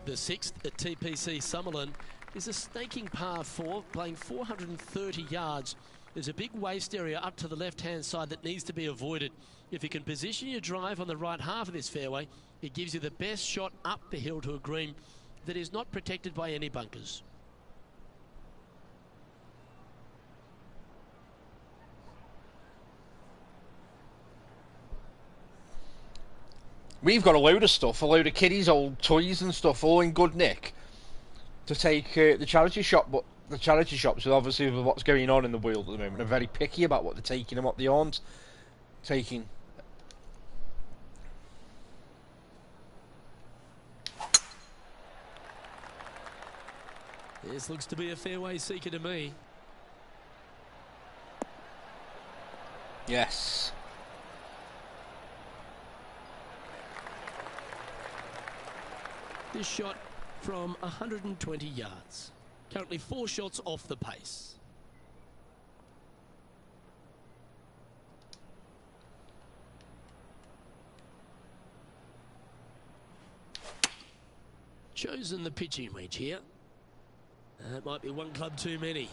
The 6th at TPC Summerlin is a snaking par 4, playing 430 yards. There's a big waste area up to the left-hand side that needs to be avoided. If you can position your drive on the right half of this fairway, it gives you the best shot up the hill to a green that is not protected by any bunkers. We've got a load of stuff, a load of kiddies' old toys and stuff, all in good nick, to take the charity shop. But the charity shops, obviously with what's going on in the world at the moment, are very picky about what they're taking and what they aren't taking. This looks to be a fairway seeker to me. Yes. This shot from 120 yards. Currently 4 shots off the pace. Chosen the pitching wedge here. That might be one club too many.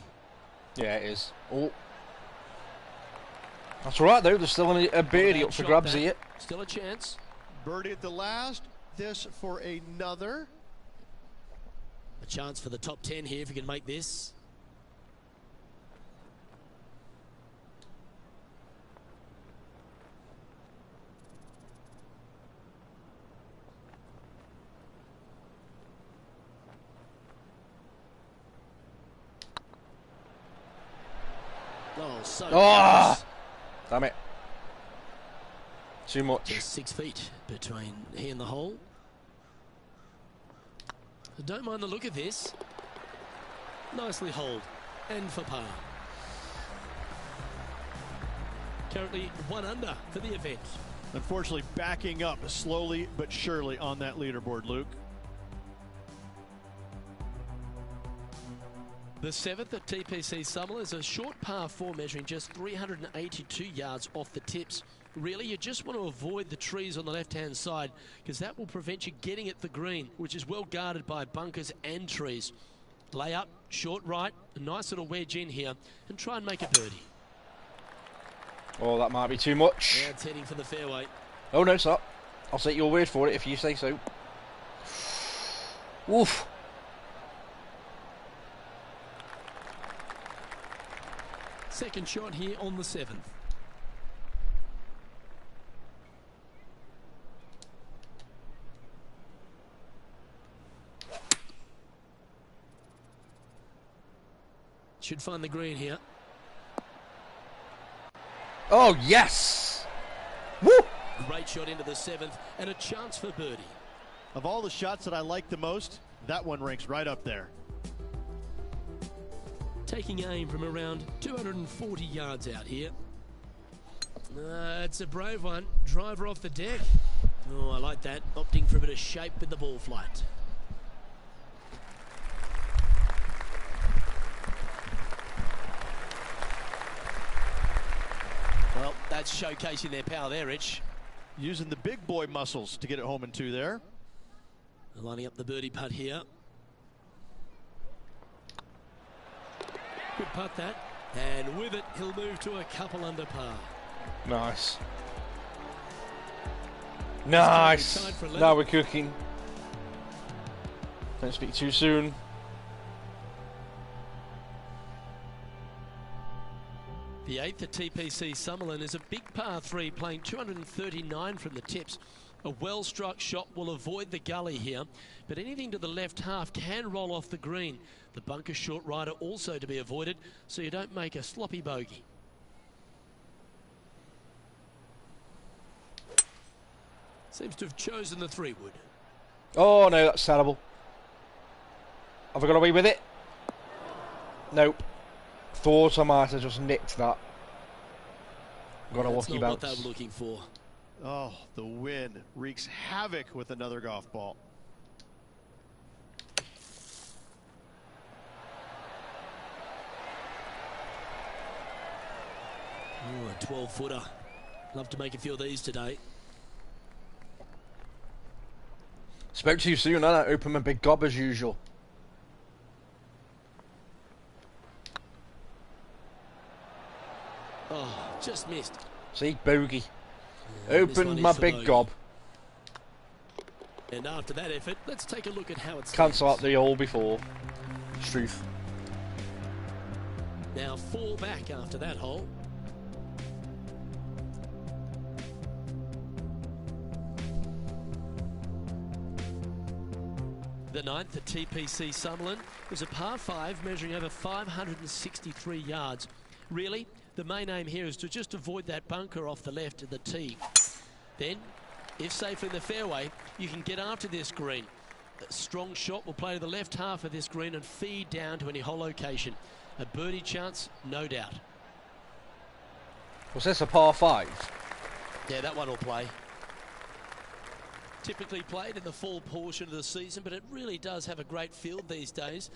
Yeah, it is. Oh. That's all right, though. There's still a birdie up for grabs here. Still a chance. Birdie at the last. This for another. A chance for the top 10 here if you can make this. Oh, so close. Damn it. Too much. Just 6 feet between he and the hole. I don't mind the look of this. Nicely holed and for par. Currently 1 under for the event. Unfortunately, backing up slowly but surely on that leaderboard, Luke. The 7th at TPC Summerlin is a short par 4 measuring just 382 yards off the tips. Really, you just want to avoid the trees on the left-hand side because that will prevent you getting at the green, which is well guarded by bunkers and trees. Lay up, short right, a nice little wedge in here, and try and make a birdie. Oh, that might be too much. Yeah, it's heading for the fairway. Oh, no, it's not. I'll take your word for it if you say so. Oof. Second shot here on the 7th. Should find the green here. Oh, yes! Woo! Great shot into the 7th and a chance for birdie. Of all the shots that I like the most, that one ranks right up there. Taking aim from around 240 yards out here. It's a brave one. Driver off the deck. Oh, I like that. Opting for a bit of shape with the ball flight. Well, that's showcasing their power there, Rich. Using the big boy muscles to get it home in 2 there. Lining up the birdie putt here. Good putt that. And with it, he'll move to a couple under par. Nice. Nice. Now we're cooking. Don't speak too soon. The 8th at TPC Summerlin is a big par 3 playing 239 from the tips. A well-struck shot will avoid the gully here, but anything to the left half can roll off the green. The bunker short rider also to be avoided, so you don't make a sloppy bogey. Seems to have chosen the 3-wood. Oh, no, that's terrible. Have I got away with it? Nope. Thought I might have just nicked that. Got a lucky bounce. That's not what they were looking for. Oh, the wind wreaks havoc with another golf ball. Oh, a 12-footer. Love to make a few of these today. Spoke too soon, I open my big gob as usual. Oh, just missed. See, bogey. Yeah, Opened my big gob. And after that effort, let's take a look at how it's Cancel out the all before. Truth. Now 4 back after that hole. the 9th at TPC Summerlin. It was a par 5 measuring over 563 yards. Really, the main aim here is to just avoid that bunker off the left of the tee. Then, if safely in the fairway, you can get after this green. A strong shot will play to the left half of this green and feed down to any hole location. A birdie chance, no doubt. Was this a par 5? Yeah, that one will play. Typically played in the fall portion of the season, but it really does have a great field these days.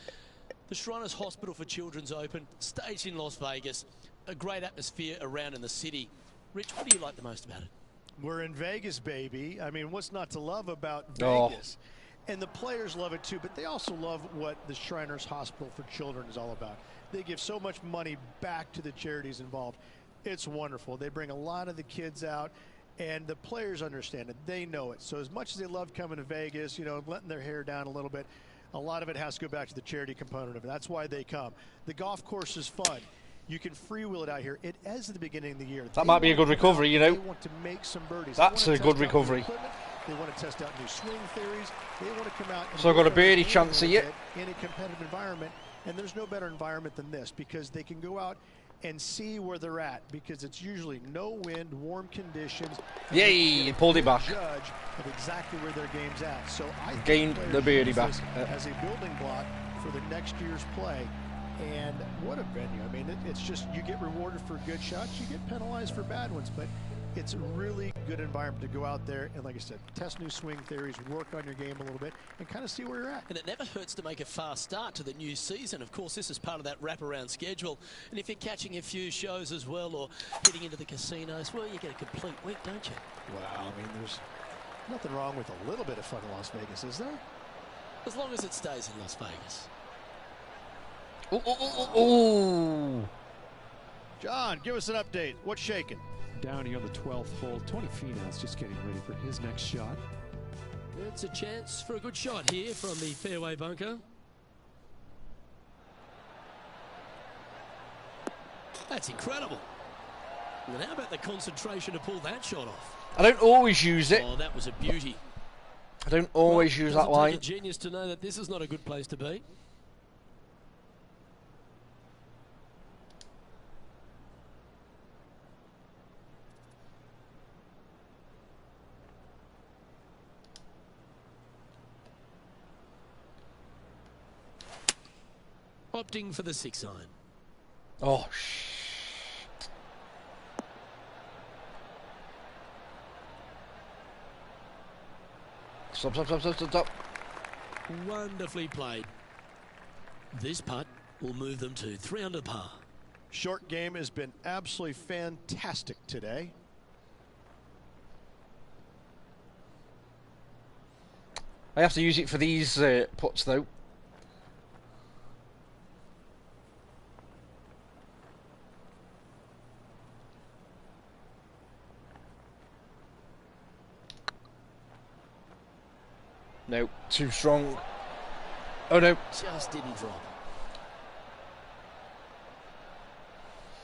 The Shriners Hospital for Children's Open, staged in Las Vegas. A great atmosphere around in the city. Rich, what do you like the most about it? We're in Vegas, baby. I mean, what's not to love about Vegas? And the players love it too, but they also love what the Shriners Hospital for Children is all about. They give so much money back to the charities involved. It's wonderful. They bring a lot of the kids out, and the players understand it. They know it. So as much as they love coming to Vegas, you know, letting their hair down a little bit, a lot of it has to go back to the charity component of it. That's why they come. The golf course is fun. You can freewheel it out here. It is at the beginning of the year. That might be a good recovery, you know. They want to make some birdies. That's a good recovery. They want to test out new swing theories. They want to come out and so I've got a birdie chance of it in a competitive environment. And there's no better environment than this, because they can go out and see where they're at, because it's usually no wind, warm conditions. Yay, he pulled it back. Judge of exactly where their game's at. So I gained the birdie back as a building block for the next year's play. And what a venue. I mean, it's just, you get rewarded for good shots, you get penalized for bad ones, but it's a really good environment to go out there and, like I said, test new swing theories, work on your game a little bit, and kind of see where you're at. And it never hurts to make a fast start to the new season. Of course, this is part of that wraparound schedule. And if you're catching a few shows as well, or heading into the casinos, well, you get a complete week, don't you? Wow, I mean, there's nothing wrong with a little bit of fun in Las Vegas, is there? As long as it stays in Las Vegas. Ooh, ooh, ooh, ooh. John, give us an update. What's shaking? Downey on the 12th hole. Tony Finau's just getting ready for his next shot. It's a chance for a good shot here from the fairway bunker. That's incredible. And how about the concentration to pull that shot off? I don't always use it. Oh, that was a beauty. I don't always use that line. Take a genius to know that this is not a good place to be. Opting for the 6 iron. Oh, shit. Stop. Wonderfully played. This putt will move them to 3 under par. Short game has been absolutely fantastic today. I have to use it for these putts, though. No, too strong. Oh no. Just didn't drop.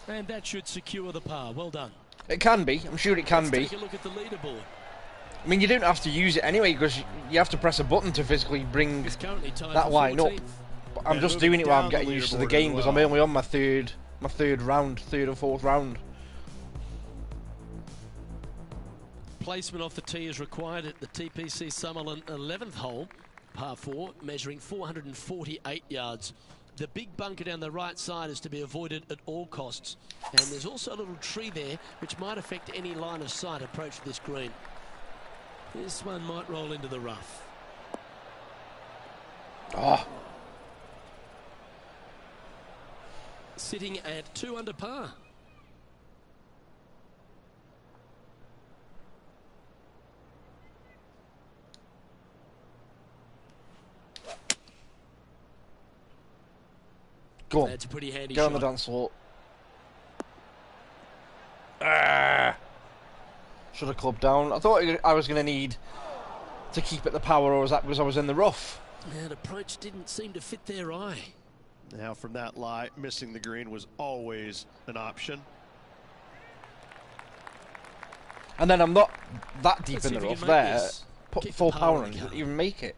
And that should secure the par. Well done. It can be. I'm sure it can be. Take a look at the leaderboard. I mean, you don't have to use it anyway, because you have to press a button to physically bring that line up. But I'm just doing it while I'm getting used to the game, because I'm only on my third round, third or fourth round. Placement off the tee is required at the TPC Summerlin 11th hole, par 4, measuring 448 yards. The big bunker down the right side is to be avoided at all costs. And there's also a little tree there which might affect any line of sight approach to this green. This one might roll into the rough. Oh. Sitting at 2 under par. Go on. That's a pretty handy Get shot. on the dance floor. Ah. Should have clubbed down. I thought I was going to need to keep it the power, or was that because I was in the rough? That approach didn't seem to fit their eye. Now from that lie, missing the green was always an option. And then I'm not that deep Let's in see the if we rough can make there. this. Put Kick full the power power and in the didn't even make it.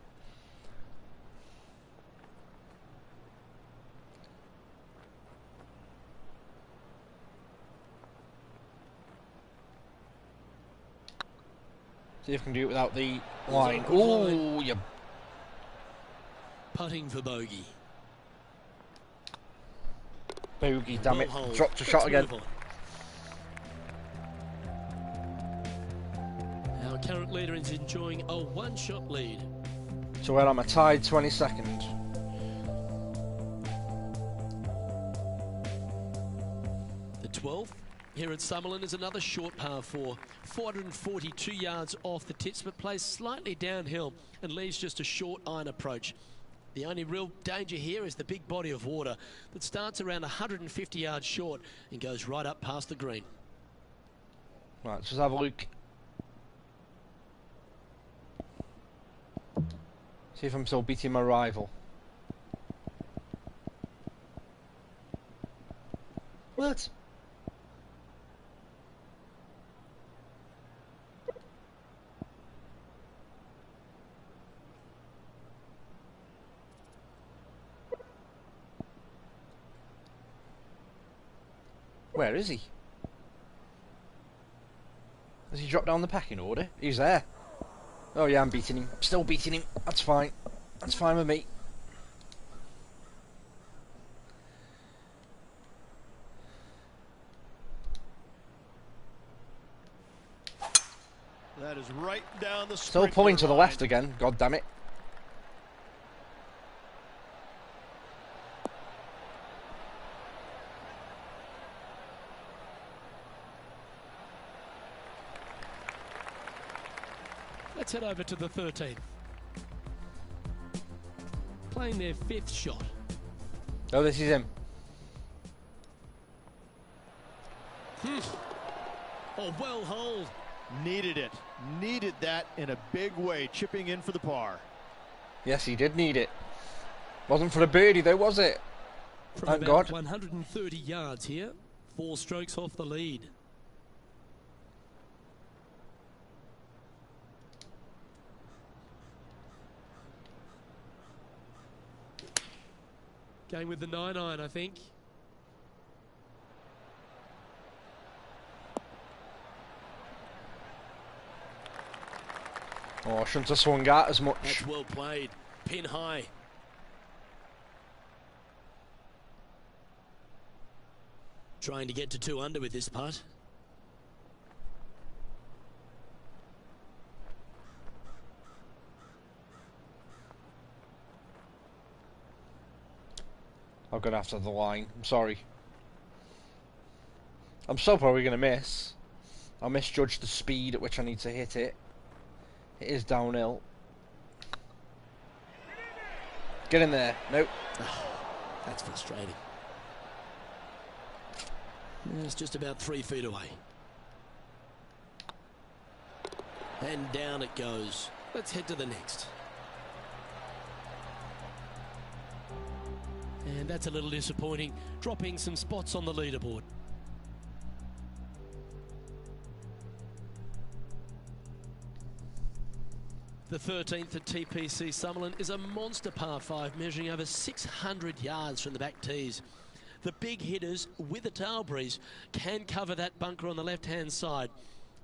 See if I can do it without the line. Ooh, you... Putting for bogey. Bogey, damn it. Dropped a shot again. Our current leader is enjoying a one-shot lead. So where am I? Tied 22nd. The 12th here at Summerlin is another short par 4. 442 yards off the tits, but plays slightly downhill and leaves just a short iron approach. The only real danger here is the big body of water that starts around 150 yards short and goes right up past the green. Right, let's just have a look. See if I'm still beating my rival. What? Where is he? Has he dropped down the packing order? He's there. Oh yeah, I'm beating him. Still beating him. That's fine. That's fine with me. That is right down the Still pulling to the left again. God damn it. Let's head over to the 13th. Playing their 5th shot. Oh, this is him. Oh, well holed. Needed it. Needed that in a big way, chipping in for the par. Yes, he did need it. Wasn't for a birdie though, was it? From Thank about God. 130 yards here. 4 strokes off the lead. Going with the 9-iron, I think. Oh, I shouldn't have swung out as much. That's well played. Pin high. Trying to get to 2 under with this putt. I've got after the line. I'm sorry. I'm still probably going to miss. I misjudged the speed at which I need to hit it. It is downhill. Get in there. Nope. Oh, that's frustrating. It's just about 3 feet away. And down it goes. Let's head to the next. And that's a little disappointing, dropping some spots on the leaderboard. The 13th at TPC Summerlin is a monster par 5 measuring over 600 yards from the back tees. The big hitters with a tail breeze can cover that bunker on the left-hand side.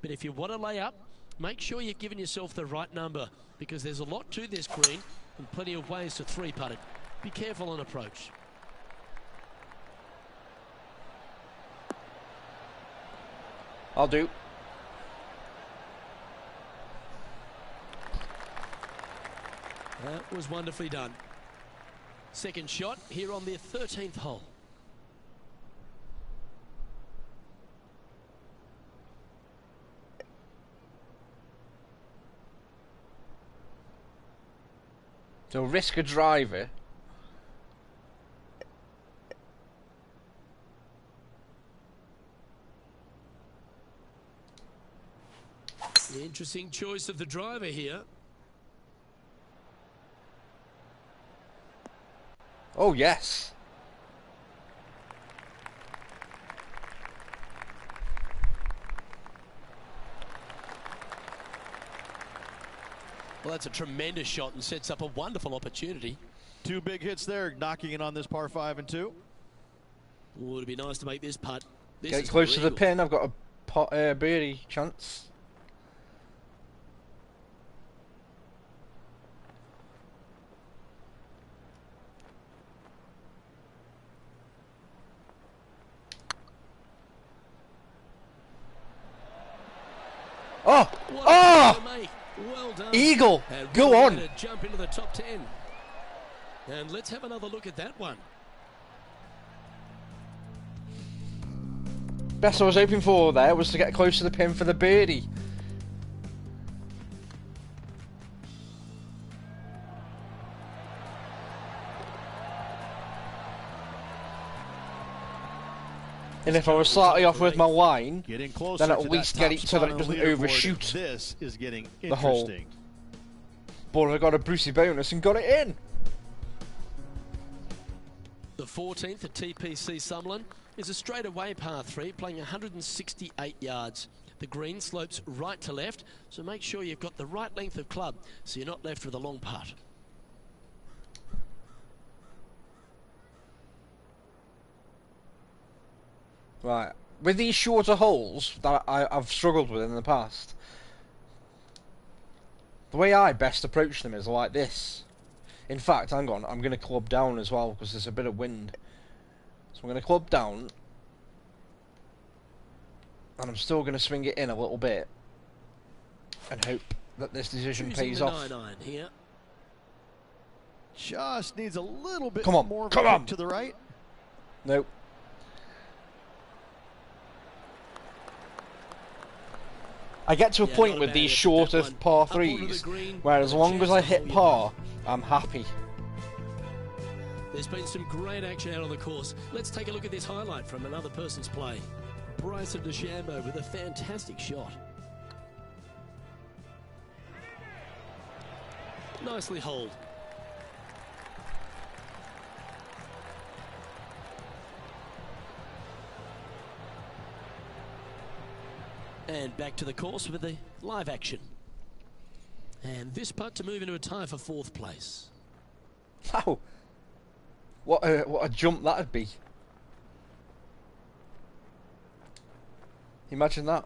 But if you want to lay up, make sure you've given yourself the right number because there's a lot to this green and plenty of ways to 3-putt it. Be careful on approach. I'll do. That was wonderfully done. Second shot here on the 13th hole. So risk a driver. Interesting choice of the driver here. Oh, yes. Well, that's a tremendous shot and sets up a wonderful opportunity. 2 big hits there, knocking in on this par 5 and 2. Oh, it'd be nice to make this putt. This Get is close to the real. pin. I've got a birdie chance. What Oh! a make. Well done. Eagle, And go what a on. way to jump into the top 10. And let's have another look at that one. Best I was hoping for there was to get close to the pin for the birdie. And if I was slightly off with my line, then at least get it so that it doesn't overshoot this is getting the hole. interesting. But I got a Brucey bonus and got it in. The 14th at TPC Summerlin is a straightaway par 3 playing 168 yards. The green slopes right to left, so make sure you've got the right length of club so you're not left with a long putt. Right, with these shorter holes that I've struggled with in the past, the way I best approach them is like this. In fact, hang on, I'm going to club down as well because there's a bit of wind. So I'm going to club down, and I'm still going to swing it in a little bit and hope that this decision pays off. 9-9 here. Just needs a little bit Come on, more come on. to the right. Nope. I get to a point with these shorter par 3s where as long as I hit par, I'm happy. There's been some great action out on the course. Let's take a look at this highlight from another person's play. Bryson DeChambeau with a fantastic shot. Nicely holed. And back to the course with the live action. And this putt to move into a tie for 4th place. Wow. What a jump that'd be. Imagine that.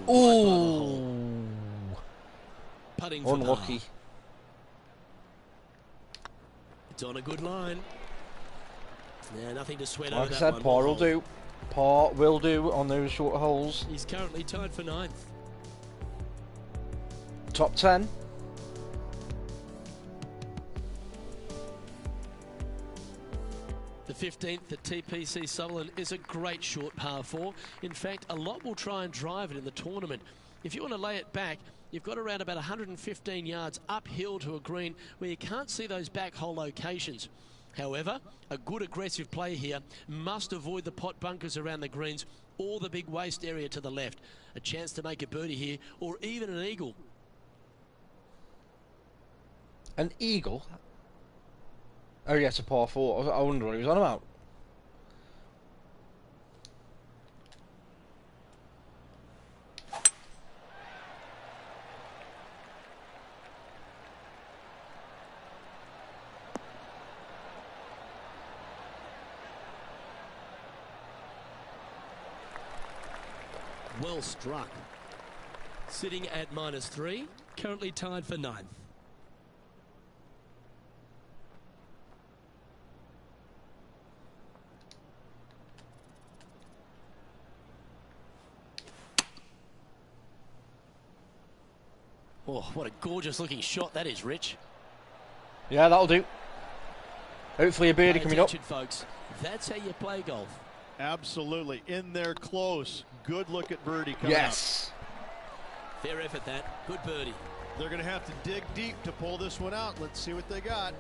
Ooh. Putting for Unlucky. par. It's on a good line. Yeah, nothing to sweat over Like I that said, one. par will do. Par will do on those short holes. He's currently tied for 9th. Top 10. The 15th at TPC Sutherland is a great short par 4. In fact, a lot will try and drive it in the tournament. If you want to lay it back, you've got around about 115 yards uphill to a green where you can't see those back hole locations. However, a good aggressive play here must avoid the pot bunkers around the greens or the big waste area to the left. A chance to make a birdie here or even an eagle. An eagle? Oh yes, a par 4. I wonder what he was on about. Well struck. Sitting at -3, currently tied for 9th. Oh, what a gorgeous looking shot that is, Rich. Yeah, that'll do. Hopefully a birdie coming up. Folks. That's how you play golf. Absolutely. In there close. Good look at birdie coming up. Fair effort that. Good birdie. They're going to have to dig deep to pull this one out. Let's see what they got.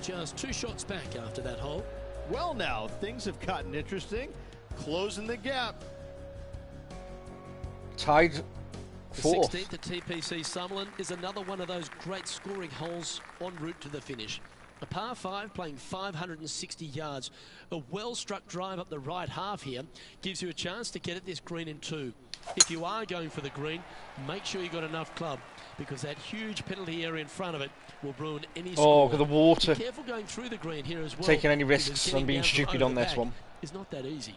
Just 2 shots back after that hole. Well, now, things have gotten interesting. Closing the gap. Tied The 4th. 16th at TPC Summerlin is another one of those great scoring holes en route to the finish. A par 5 playing 560 yards. A well-struck drive up the right half here gives you a chance to get at this green in 2. If you are going for the green, make sure you've got enough club because that huge penalty area in front of it will ruin any score. Oh, look at the water. Be careful going through the green here as well. Taking any risks and being stupid on this one. It's not that easy.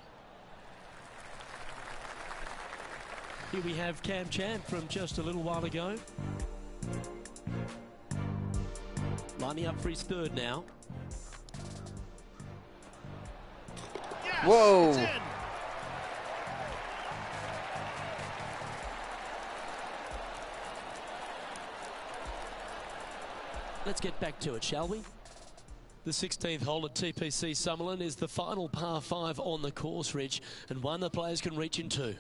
Here we have Cam Champ from just a little while ago. Lining up for his third now. Yes, Whoa. it's in. Let's get back to it, shall we? The 16th hole at TPC Summerlin is the final par 5 on the course, Rich, and one the players can reach into.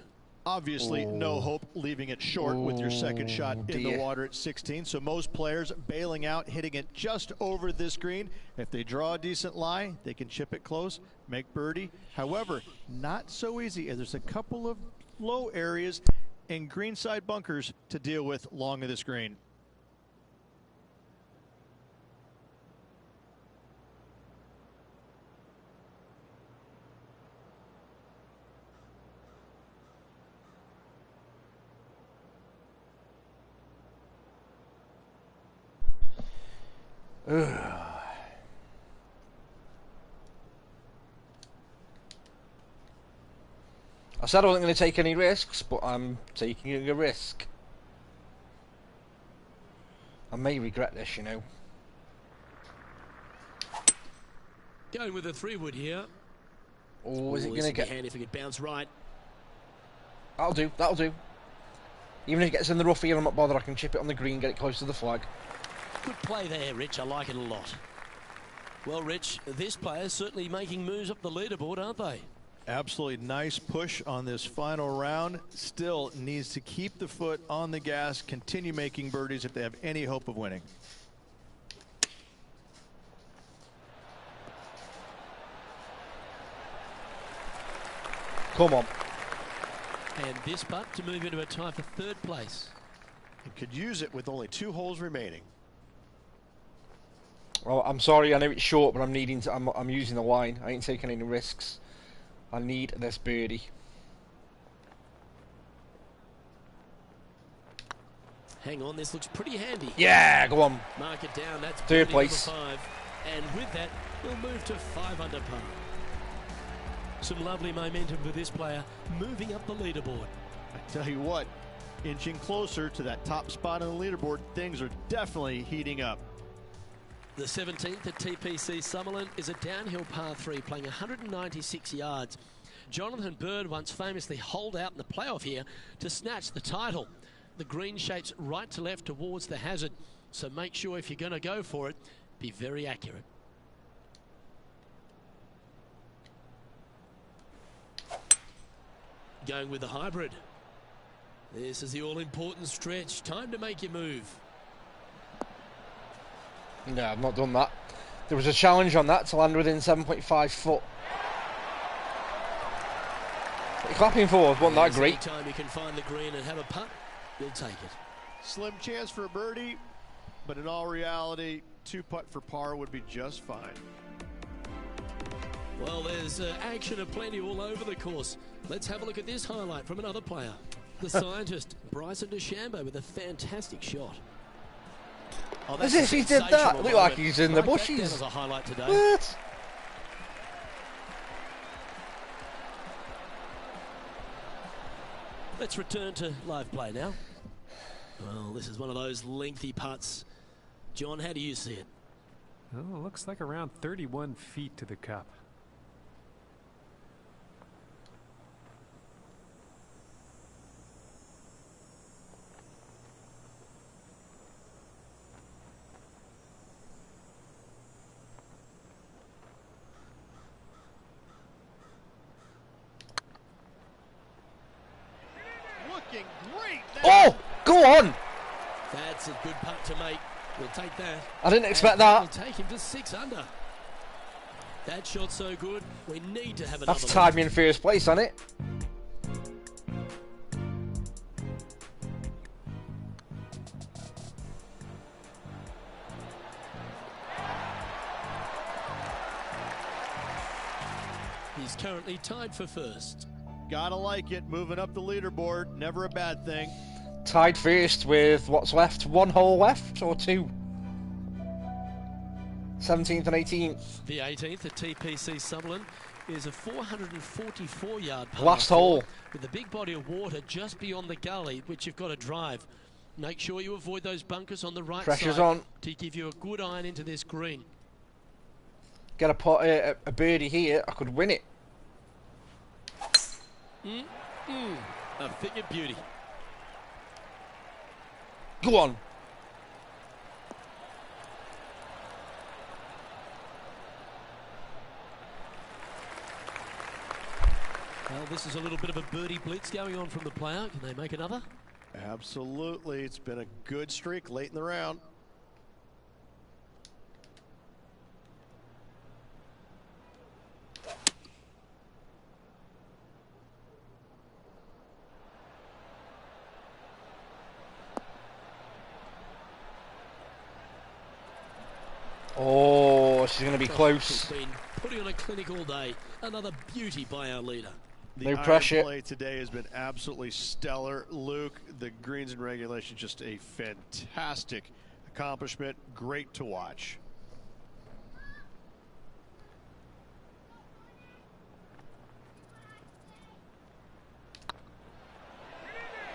Obviously, no hope leaving it short with your second shot in the water at 16. So most players bailing out, hitting it just over this green. If they draw a decent lie, they can chip it close, make birdie. However, not so easy, as there's a couple of low areas and greenside bunkers to deal with long of this green. I said I wasn't going to take any risks, but I'm taking a risk. I may regret this, you know. Going with a 3-wood here. Oh, is it going to get... handy if it could bounce right. That'll do, that'll do. Even if it gets in the rough here, I'm not bothered. I can chip it on the green, get it close to the flag. Good play there, Rich. I like it a lot. Well, Rich, this player's certainly making moves up the leaderboard, aren't they? Absolutely nice push on this final round. Still needs to keep the foot on the gas, continue making birdies if they have any hope of winning. Come on. And this putt to move into a tie for third place. He could use it with only 2 holes remaining. Well, I'm sorry, I know it's short, but I'm using the line. I ain't taking any risks. I need this birdie. Hang on, this looks pretty handy. Yeah, go on. Mark it down, that's Third birdie place. number 5. And with that, we'll move to 5 under par. Some lovely momentum for this player, moving up the leaderboard. I tell you what, inching closer to that top spot on the leaderboard, things are definitely heating up. The 17th at TPC Summerlin is a downhill par 3 playing 196 yards. Jonathan Bird once famously holed out in the playoff here to snatch the title. The green shapes right to left towards the hazard, so make sure if you're going to go for it, be very accurate. Going with the hybrid. This is the all-important stretch. Time to make your move. No, I've not done that. There was a challenge on that to land within 7.5 foot. What are you clapping for? Wasn't that great? Anytime you can find the green and have a putt, you'll take it. Slim chance for a birdie, but in all reality, 2-putt for par would be just fine. Well, there's action aplenty all over the course. Let's have a look at this highlight from another player. The scientist, Bryson DeChambeau, with a fantastic shot. Oh, As if he did that. Look like he's in the bushes. That was a highlight today. What? Let's return to live play now. Well, this is one of those lengthy putts. John, how do you see it? Well, it looks like around 31 feet to the cup. Looking great. Oh, go on! That's a good putt to make. We'll take that. I didn't expect And that. We'll take him to 6 under. That shot's so good, we need to have another. That's tied me in first place, hasn't it? He's currently tied for first. Gotta like it, moving up the leaderboard, never a bad thing. Tied first with what's left? 1 hole left or 2? 17th and 18th. The 18th at TPC Summerlin is a 444-yard par. Last hole. With a big body of water just beyond the gully, which you've got to drive. Make sure you avoid those bunkers on the right Pressure's side on. to give you a good iron into this green. Get a birdie here, I could win it. A thing of beauty. Go on. Well, this is a little bit of a birdie blitz going on from the player. Can they make another? Absolutely. It's been a good streak late in the round. Oh, she's going to be close. He's been putting on a clinic all day. Another beauty by our leader. The No iron pressure. play today has been absolutely stellar. Luke, the greens and regulation, just a fantastic accomplishment. Great to watch.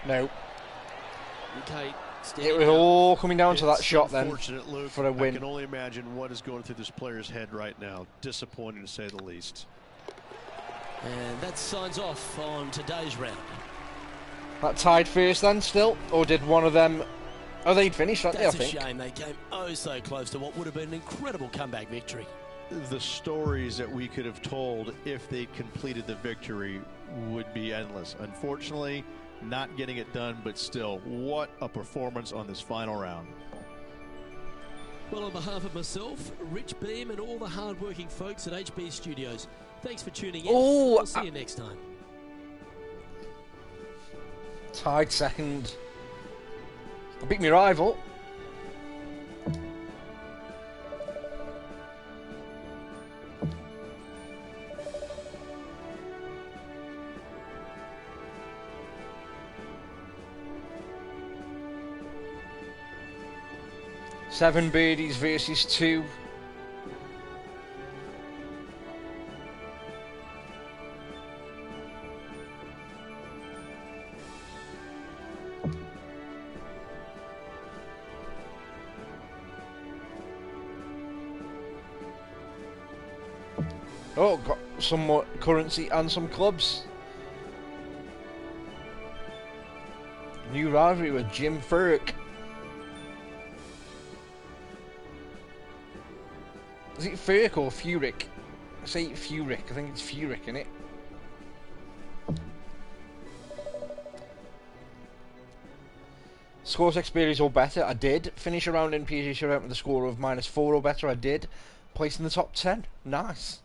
No. Okay. It was all coming down to that It's shot then unfortunate, Luke. for a win. I can only imagine what is going through this player's head right now. Disappointing to say the least. And that signs off on today's round. That tied first then still? Or did one of them... Oh, they'd finished, hadn't they, I That's a think? shame. They came oh so close to what would have been an incredible comeback victory. The stories that we could have told if they completed the victory would be endless. Unfortunately, not getting it done, but still, what a performance on this final round. Well, on behalf of myself, Rich Beam, and all the hard-working folks at HB Studios, thanks for tuning in. Oh, We'll see you next time. Tied second. I beat my rival. Seven birdies versus 2. Oh, got some more currency and some clubs. New rivalry with Jim Furk. Is it Furk or Furyk? I say Furyk. I think it's Furyk, innit? Scores experience or better. I did finish a round in PGA Tour with a score of -4 or better. I did. Placed in the top 10. Nice.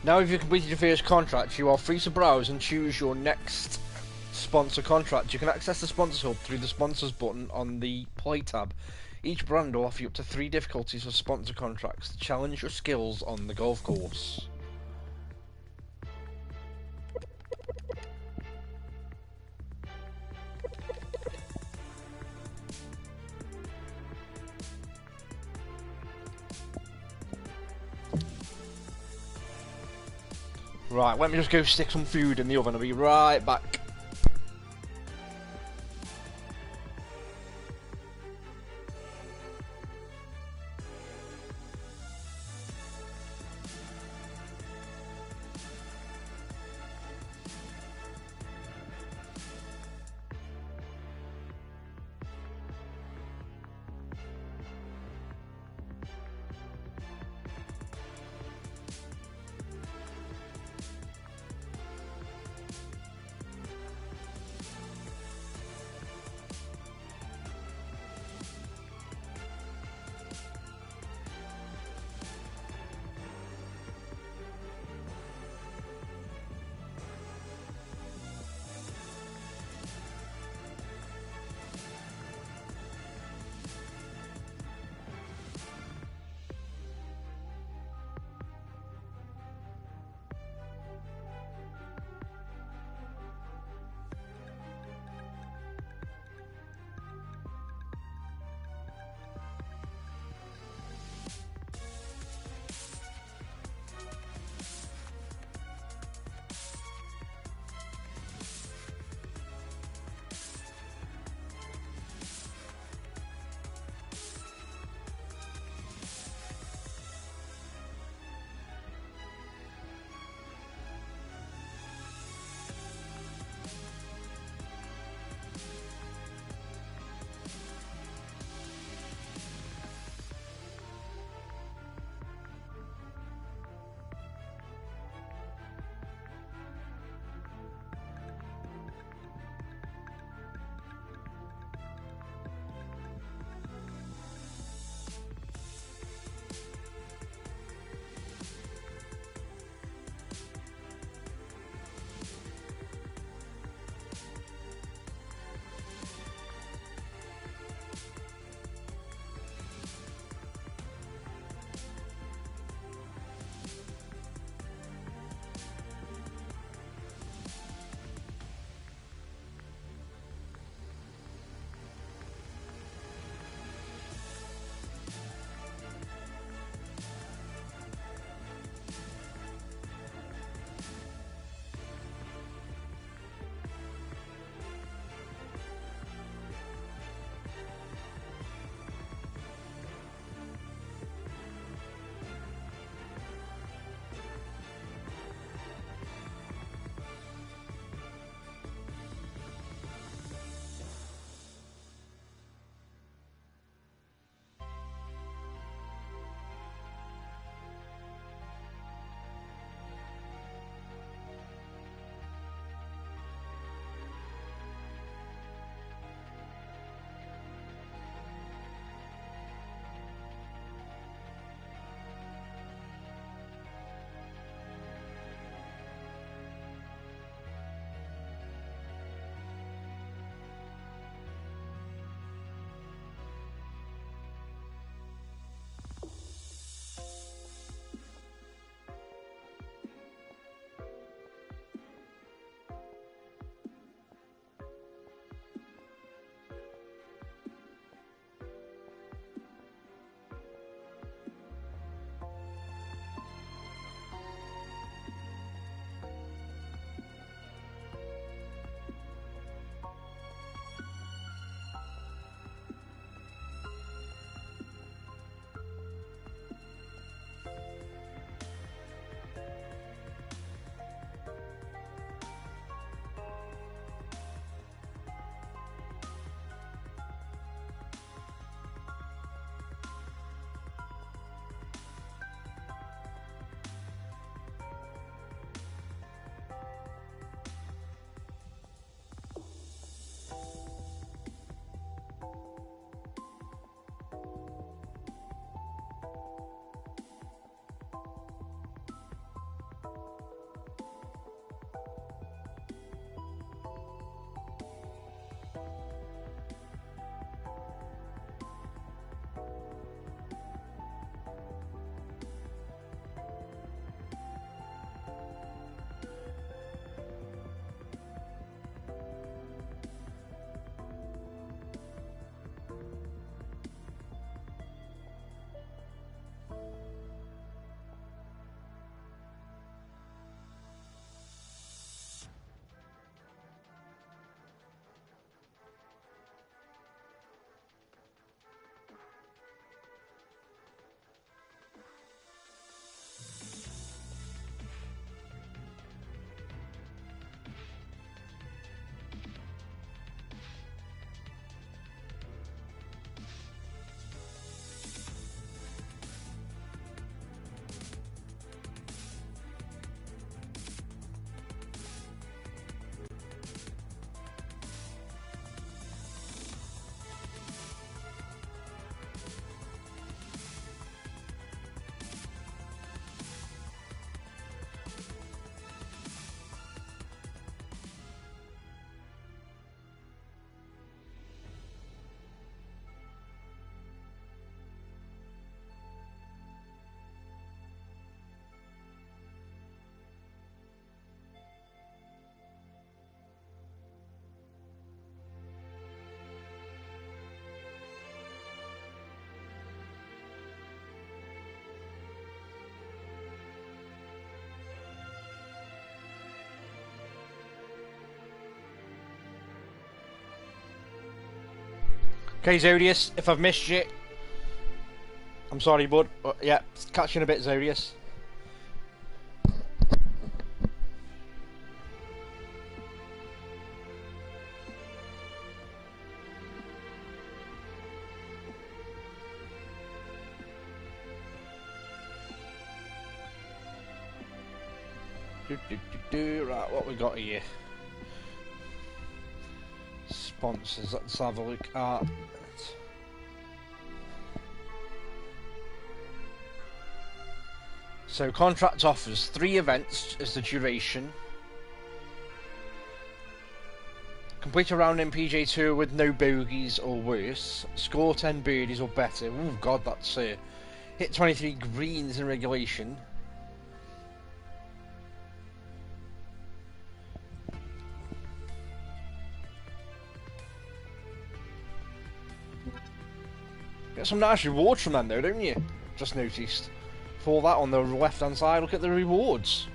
Now if you've completed your first contract, you are free to browse and choose your next sponsor contract. You can access the Sponsors Hub through the Sponsors button on the Play tab. Each brand will offer you up to 3 difficulties for sponsor contracts to challenge your skills on the golf course. Right, let me just go stick some food in the oven. I'll be right back. Okay, Zodius, if I've missed you, I'm sorry, bud. But yeah, catch you in a bit, Zodius. Right, what we got here? Sponsors, let's have a look at. So contract offers 3 events as the duration. Complete a round in PGA Tour with no bogeys or worse. Score 10 birdies or better. Oh god, that's hit 23 greens in regulation. Get some nice rewards from them though, don't you? Just noticed. For that on the left hand side, look at the rewards.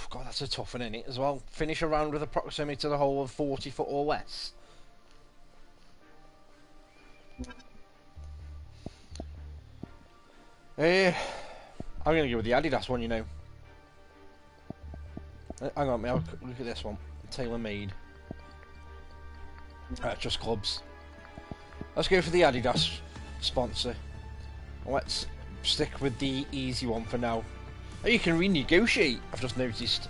God, that's a tough one, isn't it, as well? Finish a round with a proximity to the hole of 40 foot or less. I'm going to go with the Adidas one, you know. Hang on, mate, look at this one. Tailor-made. Just clubs. Let's go for the Adidas sponsor. Let's stick with the easy one for now. Oh, you can renegotiate, I've just noticed.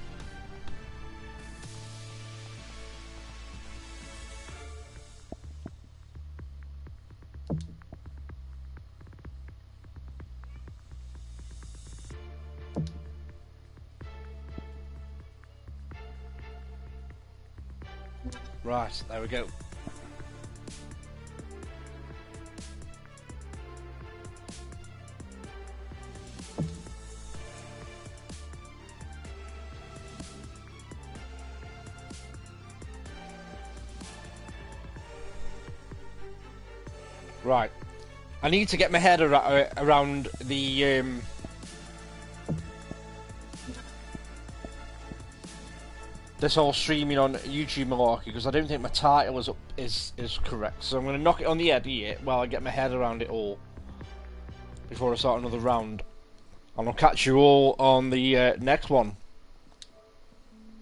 Right, there we go. Right, I need to get my head around the this whole streaming on YouTube malarkey, because I don't think my title is correct. So I'm going to knock it on the head here while I get my head around it all before I start another round, and I'll catch you all on the next one.